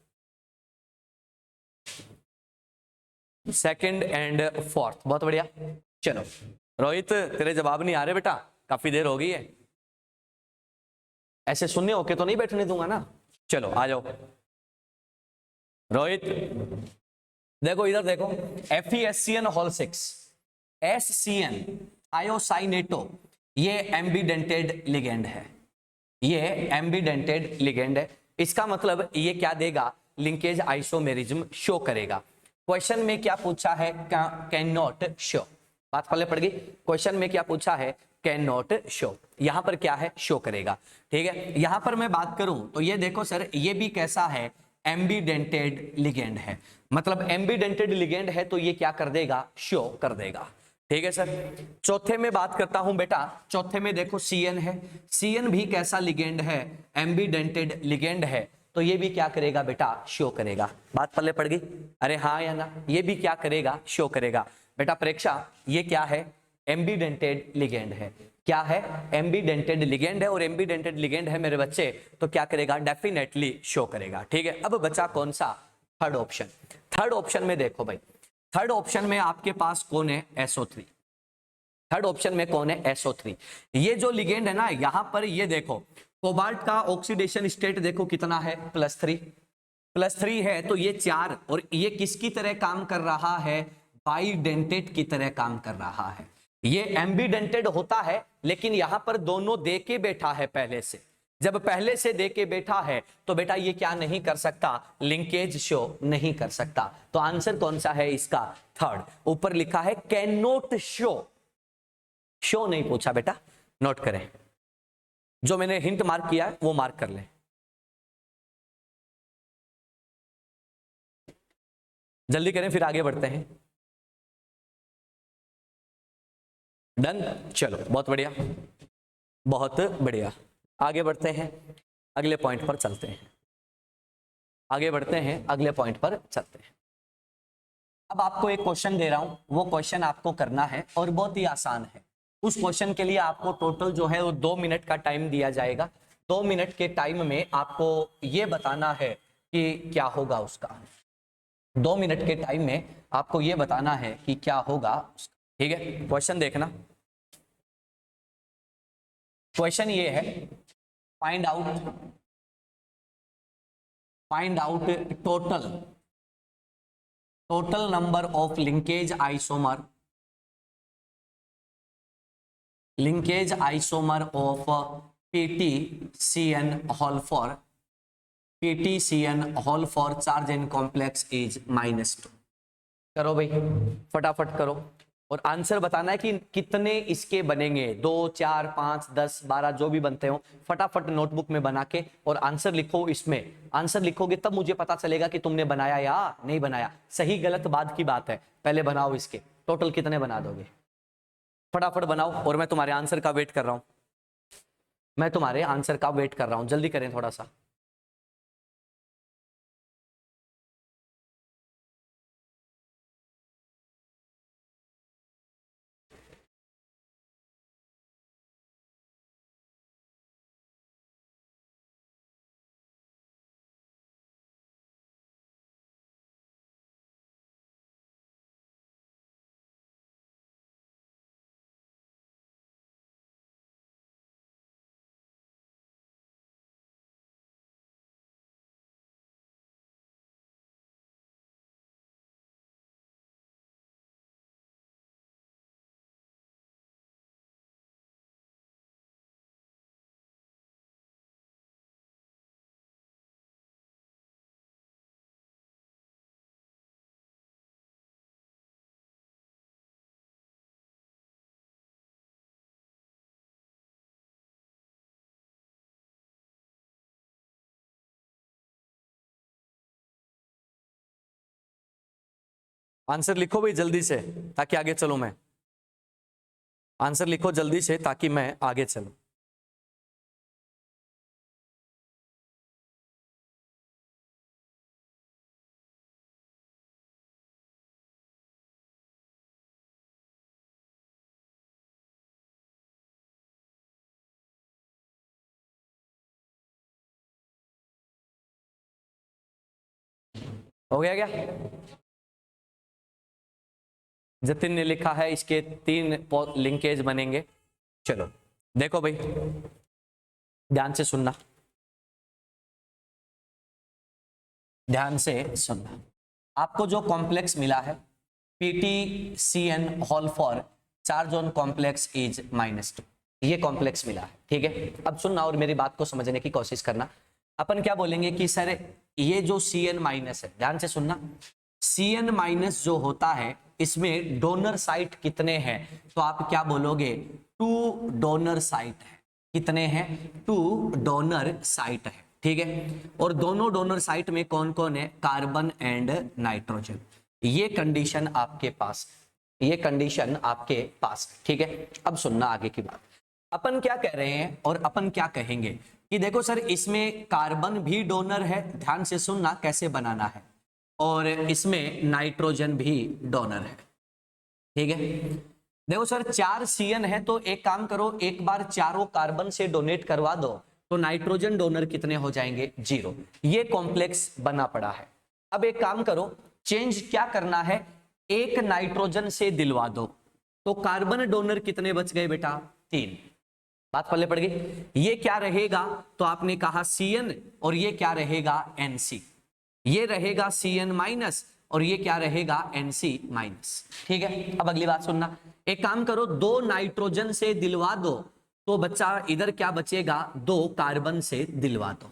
सेकंड एंड फोर्थ, बहुत बढ़िया। चलो रोहित, तेरे जवाब नहीं आ रहे बेटा, काफी देर हो गई है। ऐसे सुनने होके तो नहीं बैठने दूंगा ना। चलो आ जाओ रोहित, देखो इधर देखो, FeSCN होल 6, SCN थायोसाइनेटो, ये एम्बीडेंटेड लिगेंड है, ये एम्बीडेंटेड लिगेंड है। इसका मतलब ये क्या देगा, लिंकेज आइसोमेरिज्म शो करेगा। क्वेश्चन में क्या पूछा है, कैन नॉट शो। बात पहले पड़ गई, क्वेश्चन में क्या पूछा है, कैन नॉट शो, यहां पर क्या है, शो करेगा। ठीक है, यहां पर मैं बात करूं तो ये देखो सर, ये भी कैसा है, एम्बीडेंटेड लिगेंड है। मतलब एम्बीडेंटेड लिगेंड है तो ये क्या कर देगा, शो कर देगा। ठीक है सर। चौथे में बात करता हूं बेटा, चौथे में देखो CN है, CN भी कैसा लिगेंड है, एम्बीडेंटेड लिगेंड है, तो ये भी क्या करेगा बेटा, शो करेगा। बात पल्ले पड़ गई, अरे हाँ या ना, ये भी क्या करेगा, शो करेगा। बेटा परीक्षा, ये क्या है, एम्बीडेंटेड लिगेंड है। क्या है, एम्बीडेंटेड लिगेंड है, और एम्बीडेंटेड लिगेंड है मेरे बच्चे, तो क्या करेगा, डेफिनेटली शो करेगा। ठीक है, अब बचा कौन सा, थर्ड ऑप्शन। थर्ड ऑप्शन में देखो भाई, थर्ड ऑप्शन में आपके पास कौन है, SO3। थर्ड ऑप्शन में कौन है, SO3। ये जो लिगेंड है ना, यहां पर ये देखो, कोबाल्ट का ऑक्सीडेशन स्टेट देखो कितना है, +3, +3 है, तो ये 4, और ये किसकी तरह काम कर रहा है, बाइडेंटेट की तरह काम कर रहा है। ये एम्बीडेंटेड होता है, लेकिन यहां पर दोनों दे के बैठा है पहले से। जब पहले से दे के बैठा है तो बेटा ये क्या नहीं कर सकता, लिंकेज शो नहीं कर सकता। तो आंसर कौन सा है इसका, थर्ड। ऊपर लिखा है कैन नॉट शो, शो नहीं पूछा बेटा, नोट करें। जो मैंने हिंट मार्क किया है वो मार्क कर लें। जल्दी करें फिर आगे बढ़ते हैं। डन, चलो बहुत बढ़िया, बहुत बढ़िया। आगे बढ़ते हैं, अगले पॉइंट पर चलते हैं, आगे बढ़ते हैं, अगले पॉइंट पर चलते हैं। अब आपको एक क्वेश्चन दे रहा हूं, वो क्वेश्चन आपको करना है और बहुत ही आसान है। उस क्वेश्चन के लिए आपको टोटल जो है वो 2 मिनट का टाइम दिया जाएगा। 2 मिनट के टाइम में आपको ये बताना है कि क्या होगा उसका। 2 मिनट के टाइम में आपको ये बताना है कि क्या होगा उसका। ठीक है, क्वेश्चन देखना। क्वेश्चन ये है, find out, find out total, total number of linkage isomer, linkage isomer of PTCN whole four, PTCN whole four charge in complex is -2। करो भाई, फटाफट करो, और आंसर बताना है कि कितने इसके बनेंगे, 2 4 5 10 12 जो भी बनते हो, फटाफट नोटबुक में बना के और आंसर लिखो। इसमें आंसर लिखोगे तब मुझे पता चलेगा कि तुमने बनाया या नहीं बनाया। सही गलत बाद की बात है, पहले बनाओ इसके टोटल कितने बना दोगे, फटाफट बनाओ। और मैं तुम्हारे आंसर का वेट कर रहा हूं, मैं तुम्हारे आंसर का वेट कर रहा हूं, जल्दी करें थोड़ा सा। आंसर लिखो भाई जल्दी से ताकि आगे चलूं मैं। आंसर लिखो जल्दी से ताकि मैं आगे चलूं। हो गया क्या? जतिन ने लिखा है इसके 3 लिंकेज बनेंगे। चलो देखो भाई, ध्यान से सुनना, ध्यान से सुनना। आपको जो कॉम्प्लेक्स मिला है PTCN whole four charge on complex is -2, ये कॉम्प्लेक्स मिला है, ठीक है। अब सुनना और मेरी बात को समझने की कोशिश करना। अपन क्या बोलेंगे कि सर ये जो CN माइनस है, ध्यान से सुनना, CN माइनस जो होता है इसमें डोनर साइट कितने हैं, तो आप क्या बोलोगे 2 डोनर साइट है। कितने हैं? 2 डोनर साइट है, ठीक है। और दोनों डोनर साइट में कौन कौन है? Carbon and nitrogen. ये कंडीशन आपके पास, ये कंडीशन आपके पास, ठीक है। अब सुनना आगे की बात। अपन क्या कह रहे हैं और अपन क्या कहेंगे कि देखो सर इसमें कार्बन भी डोनर है, ध्यान से सुनना कैसे बनाना है, और इसमें नाइट्रोजन भी डोनर है, ठीक है। देखो सर 4 CN है तो एक काम करो, एक बार चारों कार्बन से डोनेट करवा दो तो नाइट्रोजन डोनर कितने हो जाएंगे? 0। ये कॉम्प्लेक्स बना पड़ा है। अब एक काम करो, चेंज क्या करना है, एक नाइट्रोजन से दिलवा दो तो कार्बन डोनर कितने बच गए बेटा? 3। बात पल्ले पड़ गई। ये क्या रहेगा? तो आपने कहा CN और ये क्या रहेगा? NC। ये रहेगा CN माइनस और ये क्या रहेगा? NC माइनस, ठीक है। अब अगली बात सुनना, एक काम करो 2 नाइट्रोजन से दिलवा दो तो बच्चा इधर क्या बचेगा? 2 कार्बन से दिलवा दो,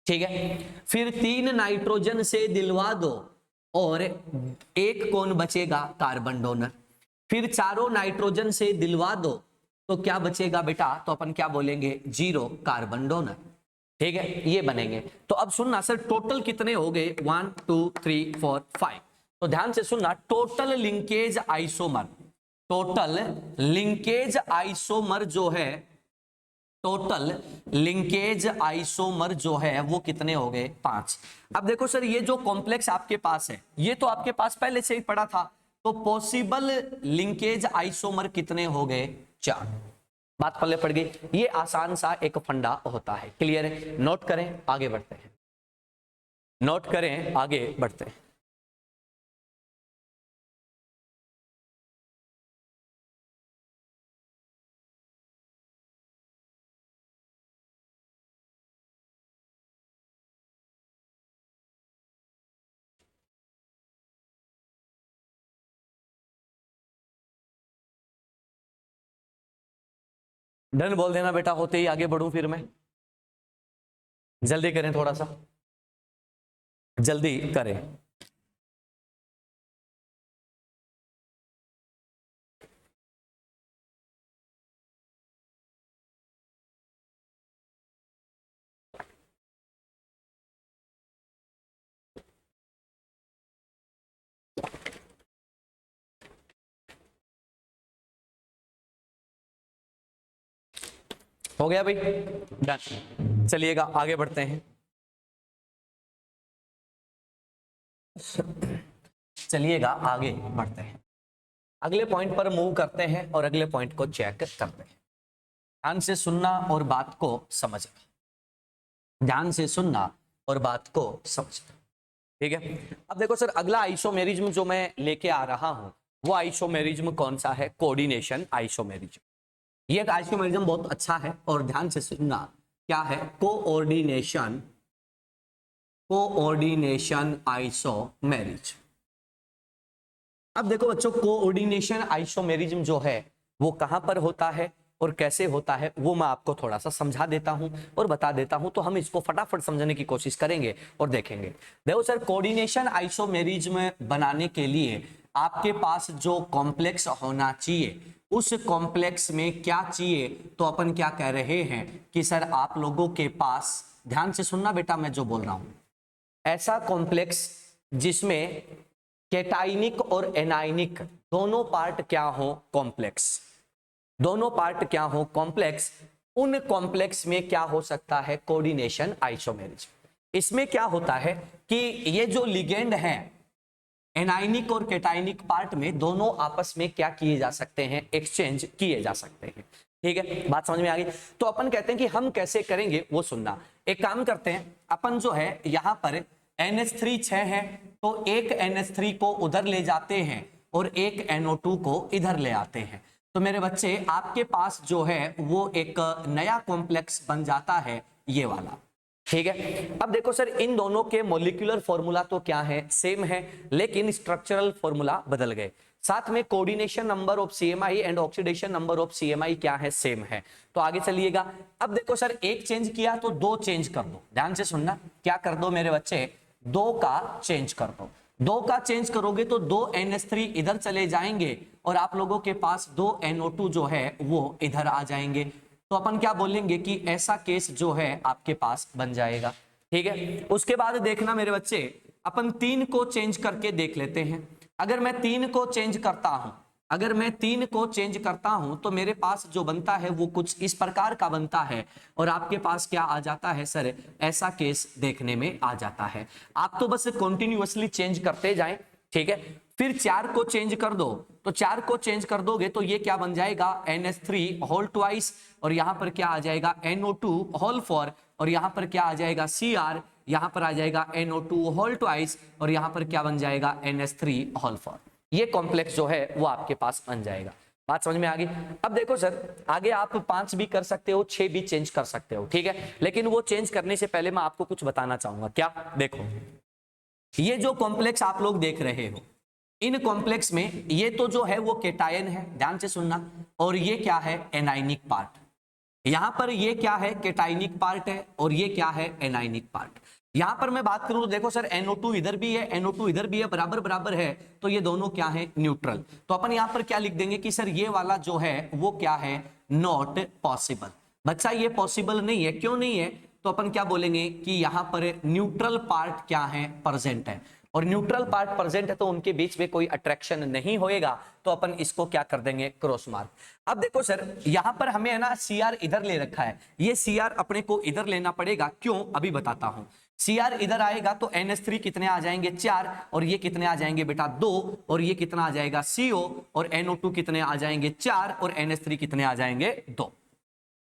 ठीक है। फिर 3 नाइट्रोजन से दिलवा दो और एक कौन बचेगा? Carbon donor. फिर चारों नाइट्रोजन से दिलवा दो तो क्या बचेगा बेटा? तो अपन क्या बोलेंगे? 0 कार्बन डोनर, ठीक है। ये बनेंगे। तो अब सुनना सर टोटल कितने हो गए? 1 2 3 4 5। तो ध्यान से सुनना, total linkage isomer, total linkage isomer जो है, टोटल लिंकेज आइसोमर जो है वो कितने हो गए? 5। अब देखो सर ये जो कॉम्प्लेक्स आपके पास है ये तो आपके पास पहले से ही पड़ा था, तो पॉसिबल लिंकेज आइसोमर कितने हो गए? 4। बात पल्ले पड़ गई। ये आसान सा एक फंडा होता है, क्लियर है? नोट करें आगे बढ़ते हैं, नोट करें आगे बढ़ते हैं। डन बोल देना बेटा, होते ही आगे बढ़ूं फिर मैं। जल्दी करें, थोड़ा सा जल्दी करें। हो गया भाई? डन। चलिएगा आगे बढ़ते हैं, चलिएगा आगे बढ़ते हैं, अगले पॉइंट पर मूव करते हैं और अगले पॉइंट को चेक करते हैं। ध्यान से सुनना और बात को समझना, ध्यान से सुनना और बात को समझना, ठीक है। अब देखो सर अगला आइसोमेरिज्म जो मैं लेके आ रहा हूं वो आइसोमेरिज्म कौन सा है? Coordination isomerism. ये एक आइसोमेरिज्म बहुत अच्छा है और ध्यान से सुनना, क्या है? Coordination, coordination isomerism. अब देखो बच्चों कोऑर्डिनेशन आइसोमेरिज्म जो है वो कहां पर होता है और कैसे होता है वो मैं आपको थोड़ा सा समझा देता हूं और बता देता हूं, तो हम इसको फटाफट समझने की कोशिश करेंगे और देखेंगे। देखो सर कोऑर्डिनेशन आइसोमेरिज्म बनाने के लिए आपके पास जो कॉम्प्लेक्स होना चाहिए उस कॉम्प्लेक्स में क्या चाहिए, तो अपन क्या कह रहे हैं कि सर आप लोगों के पास, ध्यान से सुनना बेटा मैं जो बोल रहा हूं, ऐसा कॉम्प्लेक्स जिसमें कैटाइनिक और एनाइनिक दोनों पार्ट क्या हो कॉम्प्लेक्स, दोनों पार्ट क्या हो कॉम्प्लेक्स, उन कॉम्प्लेक्स में क्या हो सकता है कोऑर्डिनेशन आइसोमेरिज्म। इसमें क्या होता है कि ये जो लिगेंड है एनाइनिक और कैटाइनिक पार्ट में दोनों आपस में क्या किए जा सकते हैं, एक्सचेंज किए जा सकते हैं। ठीक है, बात समझ में आ गई। तो अपन कहते हैं कि हम कैसे करेंगे वो सुनना। एक काम करते हैं, अपन जो है यहां पर NH3 6 है, तो एक NH3 को उधर ले जाते हैं और एक NO2 को इधर ले आते हैं। तो मेरे बच्चे आपके पास जो है वो एक नया कॉम्प्लेक्स बन जाता है, ये वाला। ठीक है, अब देखो सर इन दोनों के मॉलिक्यूलर फॉर्मूला तो क्या है, सेम है, लेकिन स्ट्रक्चरल फॉर्मूला बदल गए। साथ में coordination number of CMI and oxidation number of CMI क्या है, सेम है। तो आगे चलिएगा। अब देखो सर एक चेंज किया तो दो चेंज कर दो, ध्यान से सुनना, क्या कर दो मेरे बच्चे, दो का चेंज कर दो। दो का चेंज करोगे तो दो NH3 इधर चले जाएंगे और आप लोगों के पास दो NO2 जो है वो इधर आ जाएंगे। तो अपन क्या बोलेंगे कि ऐसा केस जो है आपके पास बन जाएगा। ठीक है, उसके बाद देखना मेरे बच्चे, अपन 3 को चेंज करके देख लेते हैं। अगर मैं 3 को चेंज करता हूं, अगर मैं 3 को चेंज करता हूं तो मेरे पास जो बनता है वो कुछ इस प्रकार का बनता है और आपके पास क्या आ जाता है सर, ऐसा केस देखने में आ जाता है। आप तो बस कंटिन्यूअसली चेंज करते जाएं। ठीक है, फिर 4 को चेंज कर दो, तो 4 को चेंज कर दोगे तो ये क्या बन जाएगा, NH3 होल ट्वाइस, और यहां पर क्या आ जाएगा NO2 होल 4, और यहां पर क्या आ जाएगा Cr, यहां पर आ जाएगा NO2 होल ट्वाइस, और यहां पर क्या बन जाएगा NH3 होल 4। ये कॉम्प्लेक्स जो है वो आपके पास बन जाएगा। बात समझ में आ गई। अब देखो सर आगे आप 5 भी कर सकते हो, 6 भी चेंज कर सकते हो। ठीक है, लेकिन वो चेंज करने से पहले मैं आपको कुछ बताना चाहूंगा। क्या, देखो ये जो कॉम्प्लेक्स आप लोग देख रहे हो, इन कॉम्प्लेक्स में ये तो जो है वो केटायन है, ध्यान से सुनना, और ये क्या है एनाइनिक पार्ट। यहां पर ये क्या है केटाइनिक पार्ट है और ये क्या है एनाइनिक पार्ट। यहां पर मैं बात करूं तो देखो सर NO2 इधर भी है, NO2 इधर भी है, बराबर बराबर है, तो ये दोनों क्या है न्यूट्रल। तो अपन यहां पर क्या लिख देंगे कि सर ये वाला जो है वो क्या है, नॉट पॉसिबल। बच्चा ये पॉसिबल नहीं है, क्यों नहीं है, तो अपन क्या बोलेंगे कि यहां पर न्यूट्रल पार्ट क्या है, प्रेजेंट है, और न्यूट्रल पार्ट प्रेजेंट है तो उनके बीच में कोई अट्रैक्शन नहीं होएगा, तो अपन इसको क्या कर देंगे, क्रॉस मार्क। अब देखो सर यहां पर हमें है ना Cr इधर ले रखा है, ये Cr अपने को इधर लेना पड़ेगा, क्यों अभी बताता हूं। Cr इधर आएगा तो NH3 कितने आ जाएंगे 4, और ये कितने आ जाएंगे बेटा 2, और ये कितना आ जाएगा CO, और NO2 कितने आ जाएंगे 4, और NH3 कितने आ जाएंगे 2।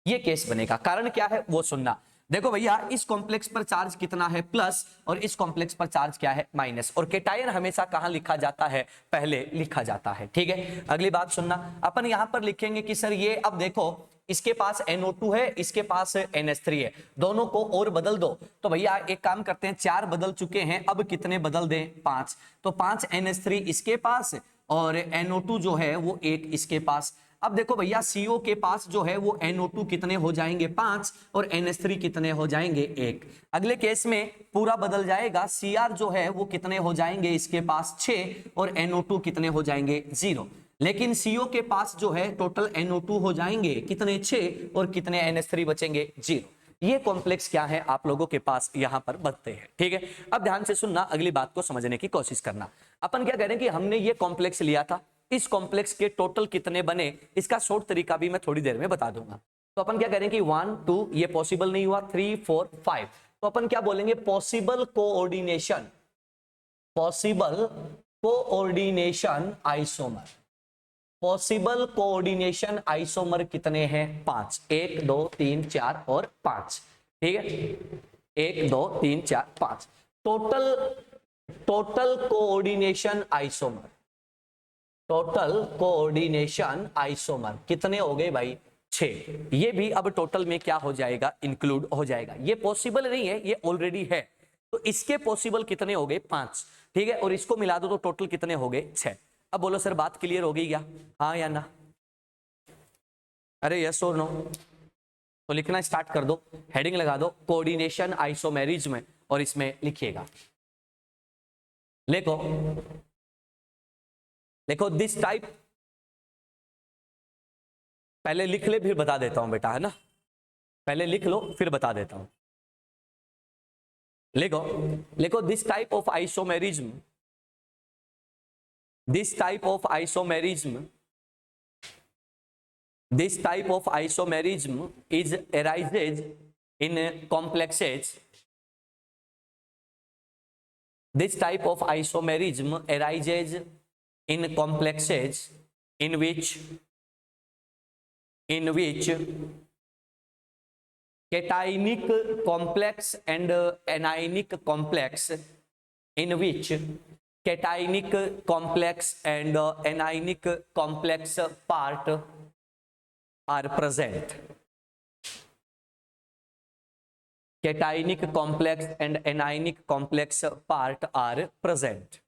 ये केस बनेगा। कारण क्या है वो सुनना। देखो भैया इस कॉम्प्लेक्स पर चार्ज कितना है प्लस, और इस कॉम्प्लेक्स पर चार्ज क्या है माइनस, और केटायन हमेशा कहां लिखा जाता है, पहले लिखा जाता है। ठीक है, अगली बात सुनना, अपन यहां पर लिखेंगे कि सर ये, अब देखो इसके पास NO2 है, इसके पास NH3 है, दोनों को और बदल दो। तो भैया एक काम करते हैं, 4 बदल चुके हैं, अब कितने बदल दें, 5। तो 5 NH3 इसके पास और NO2 जो है वो 1 इसके पास। अब देखो भैया CO के पास जो है वो NO2 कितने हो जाएंगे 5, और NH3 कितने हो जाएंगे 1। अगले केस में पूरा बदल जाएगा, Cr जो है वो कितने हो जाएंगे इसके पास 6, और NO2 कितने हो जाएंगे 0। लेकिन CO के पास जो है टोटल NO2 हो जाएंगे कितने 6, और कितने NH3 बचेंगे 0। ये कॉम्प्लेक्स क्या है आप लोगों के पास यहां पर बनते हैं। ठीक है, अब ध्यान से सुनना, अगली बात को समझने की कोशिश करना। अपन क्या कह रहे हैं कि हमने ये कॉम्प्लेक्स लिया था, इस कॉम्प्लेक्स के टोटल कितने बने, इसका शॉर्ट तरीका भी मैं थोड़ी देर में बता दूंगा। तो अपन क्या कह रहे हैं कि 1 2 ये पॉसिबल नहीं हुआ, 3 4 5, तो अपन क्या बोलेंगे, possible coordination, possible coordination isomer. Possible coordination isomer कितने हैं, 5, 1 2 3 4 और 5। ठीक है, 1 2 3 4 5 total coordination isomer, total coordination isomer कितने हो गए भाई, 6। ये भी अब टोटल में क्या हो जाएगा, इंक्लूड हो जाएगा। ये पॉसिबल नहीं है, ये ऑलरेडी है, तो इसके पॉसिबल कितने हो गए 5। ठीक है, और इसको मिला दो तो टोटल कितने हो गए 6। अब बोलो सर बात क्लियर हो गई क्या, हाँ या ना, अरे यस और नो। तो लिखना स्टार्ट कर दो, हेडिंग लगा दो कोऑर्डिनेशन आइसोमेरिज्म, और इसमें लिखिएगा, लिखो देखो दिस टाइप, पहले लिख ले फिर बता देता हूं बेटा, है ना, पहले लिख लो फिर बता देता हूं। लिखो, लिखो this type of isomerism This type of isomerism is arises in complexes. This type of isomerism arises in complexes in which cationic complex and anionic complex part are present. Cationic complex and anionic complex part are present.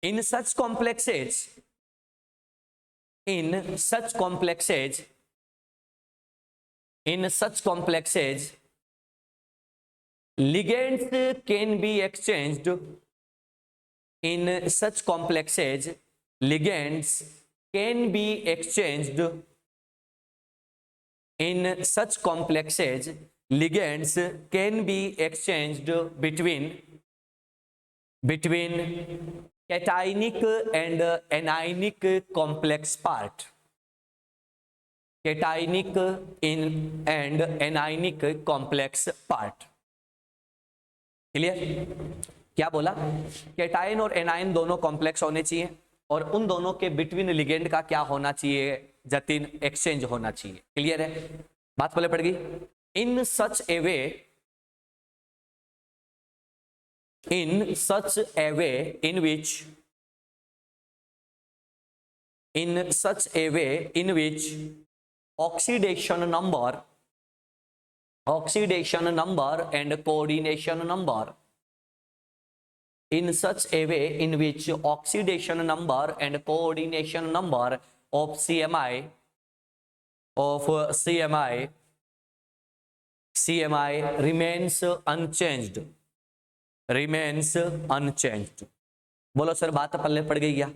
In such complexes, ligands can be exchanged. In such complexes, ligands can be exchanged. In such complexes, ligands can be exchanged between cationic and anionic complex part. Cationic and anionic complex part. Clear? क्या बोला? Cation और anion दोनों complex होने चाहिए और उन दोनों के बिटवीन लिगेंड का क्या होना चाहिए? जतिन, एक्सचेंज होना चाहिए. क्लियर है? बात पहले पड़ गई. इन सच ए वे in which oxidation number and coordination number, in such a way in which oxidation number and coordination number of CMI remains unchanged. बोलो सर, बात पल्ले पड़ गई क्या?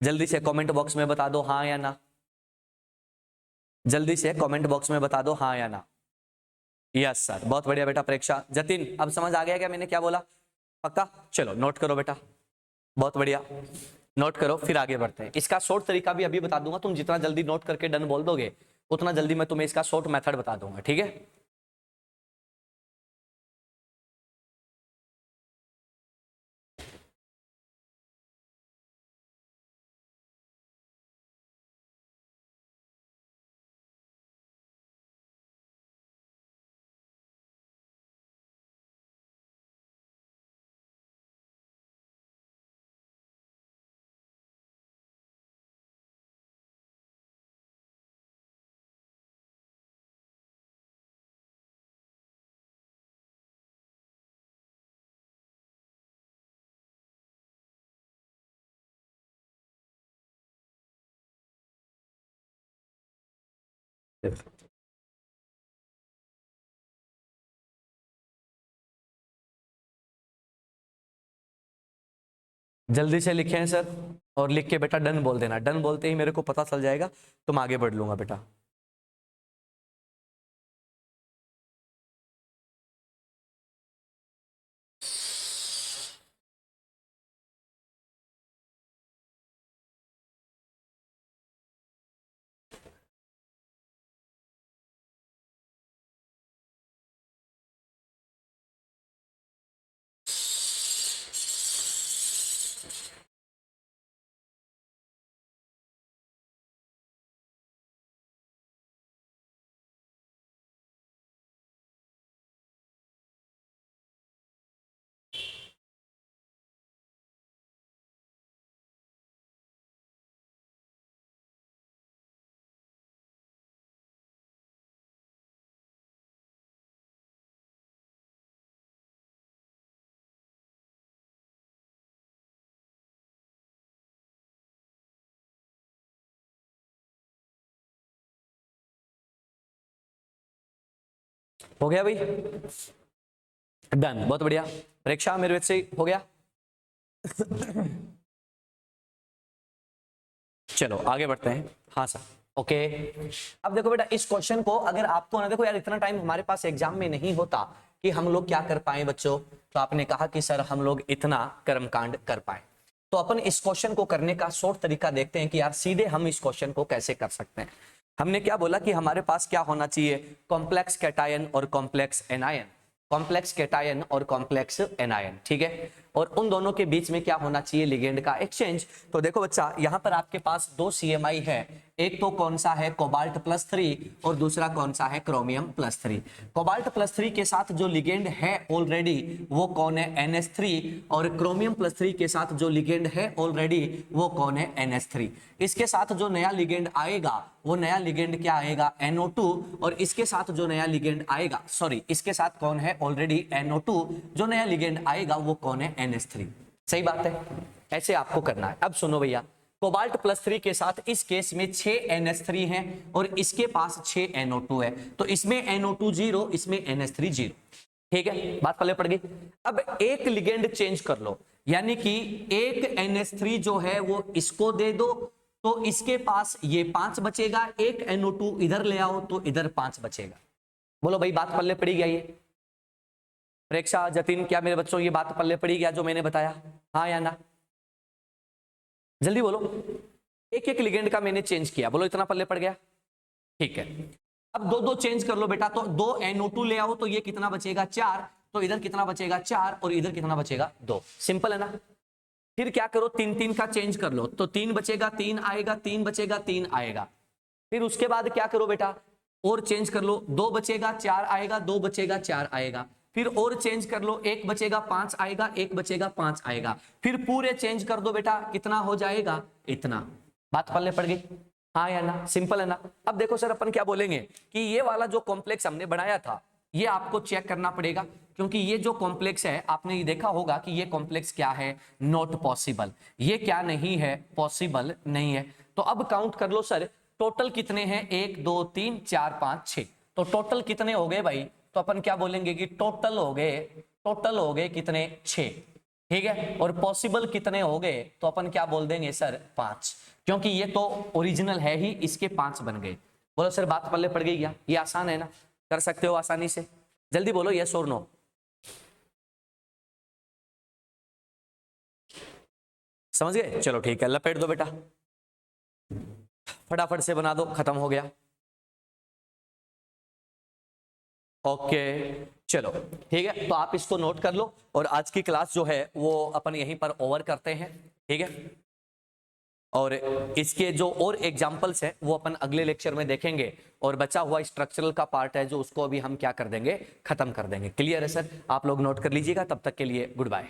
जल्दी से कमेंट बॉक्स में बता दो हाँ या ना. जल्दी से कमेंट बॉक्स में बता दो हाँ या ना. यस सर, बहुत बढ़िया बेटा. प्रेक्षा, जतिन, अब समझ आ गया क्या मैंने क्या बोला? पक्का? चलो नोट करो बेटा. बहुत बढ़िया, नोट करो, फिर आगे बढ़ते हैं. इसका शॉर्ट तरीका भी अभी बता दूंगा. तुम जितना जल्दी नोट करके डन बोल दोगे उतना जल्दी मैं तुम्हें इसका शॉर्ट मेथड बता दूंगा. ठीक है? जल्दी से लिखे हैं सर, और लिख के बेटा डन बोल देना. डन बोलते ही मेरे को पता चल जाएगा, तुम आगे बढ़ लूंगा बेटा. हो गया भाई? डन, बहुत बढ़िया. परीक्षा मेरे वजह से हो गया. चलो आगे बढ़ते हैं. हाँ सर, ओके. अब देखो बेटा, इस क्वेश्चन को अगर आपको ना, देखो यार, इतना टाइम हमारे पास एग्जाम में नहीं होता कि हम लोग क्या कर पाए बच्चों? तो आपने कहा कि सर हम लोग इतना कर्मकांड कर पाए। तो अपन इस क्वेश्चन को करने का शॉर्ट तरीका देखते हैं कि यार सीधे हम इस क्वेश्चन को कैसे कर सकते हैं। हमने क्या बोला कि हमारे पास क्या होना चाहिए? कॉम्प्लेक्स कैटायन और कॉम्प्लेक्स एनायन, कॉम्प्लेक्स कैटायन और कॉम्प्लेक्स एनायन, ठीक है। और उन दोनों के बीच में क्या होना चाहिए? लिगेंड का एक्सचेंज। तो देखो बच्चा, यहां पर आपके पास दो CMI है, एक तो कौन सा है? कोबाल्ट +3 और दूसरा कौन सा है? क्रोमियम +3। कोबाल्ट +3 के साथ जो लिगेंड है ऑलरेडी वो कौन है? NH3। और क्रोमियम +3 के साथ जो लिगेंड है ऑलरेडी वो कौन है? NH3। इसके साथ जो नया लिगेंड आएगा वो नया लिगेंड क्या आएगा? NO2। और इसके साथ जो नया लिगेंड आएगा, सॉरी, इसके साथ कौन है? Already NO2। जो नया लिगेंड आएगा वो कौन है? NH3। सही बात है, ऐसे आपको करना है। अब सुनो भैया, कोबाल्ट +3 के साथ इस केस में 6 NH3 हैं और इसके पास 6 NO2 है, तो इसमें NO2 0, इसमें NH3 0। ठीक है, बात पल्ले पड़ गई। अब एक लिगेंड चेंज कर लो, यानी कि एक NH3 जो है वो इसको दे दो, तो इसके पास ये 5 बचेगा। एक NO2 इधर ले आओ तो इधर 5 बचेगा। बोलो भाई, बात पल्ले पड़ी गया? ये प्रेक्षा, जतिन, क्या मेरे बच्चों ये बात पल्ले पड़ी गया जो मैंने बताया? हाँ या ना? जल्दी बोलो। एक एक लिगेंड का मैंने चेंज किया, बोलो इतना पल्ले पड़ गया? ठीक है। अब दो दो चेंज कर लो बेटा, तो 2 NO2 ले आओ तो ये कितना बचेगा? 4। तो इधर कितना बचेगा? 4। और इधर कितना बचेगा? 2। सिंपल है ना? फिर क्या करो, 3 का चेंज कर लो, तो 3 बचेगा, 3 आएगा, 3 बचेगा, 3 आएगा। फिर उसके बाद क्या करो बेटा, और चेंज कर लो, 2 बचेगा, 4 आएगा, 2 बचेगा, 4 आएगा। फिर और चेंज कर लो, 1 बचेगा, 5 आएगा, 1 बचेगा, 5 आएगा। फिर पूरे चेंज कर दो बेटा, कितना हो जाएगा? इतना। बात पल्ले पड़ गई? हाँ या ना? सिंपल है ना? अब देखो सर, अपन क्या बोलेंगे कि ये वाला जो कॉम्प्लेक्स हमने बनाया था ये आपको चेक करना पड़ेगा, क्योंकि ये जो कॉम्प्लेक्स है आपने ये देखा होगा कि ये कॉम्प्लेक्स क्या है? Not possible. ये क्या नहीं है? पॉसिबल नहीं है। तो अब काउंट कर लो सर, टोटल कितने हैं? 1 2 3 4 5 6। तो टोटल कितने हो गए भाई? तो अपन क्या बोलेंगे कि टोटल हो गए कितने? 6। ठीक है। और पॉसिबल कितने हो गए? तो अपन क्या बोल देंगे सर? 5, क्योंकि ये तो ओरिजिनल है ही, इसके 5 बन गए। बोलो सर, बात पल्ले पड़ गई क्या? ये आसान है ना? कर सकते हो आसानी से? जल्दी बोलो यस और नो। समझ गए? चलो ठीक है, लपेट दो बेटा, फटाफट से बना दो, खत्म हो गया। ओके चलो ठीक है, तो आप इसको नोट कर लो और आज की क्लास जो है वो अपन यहीं पर ओवर करते हैं। ठीक है, और इसके जो और एग्जाम्पल्स हैं वो अपन अगले लेक्चर में देखेंगे, और बचा हुआ स्ट्रक्चरल का पार्ट है जो उसको अभी हम क्या कर देंगे? खत्म कर देंगे। क्लियर है सर? आप लोग नोट कर लीजिएगा। तब तक के लिए गुड बाय।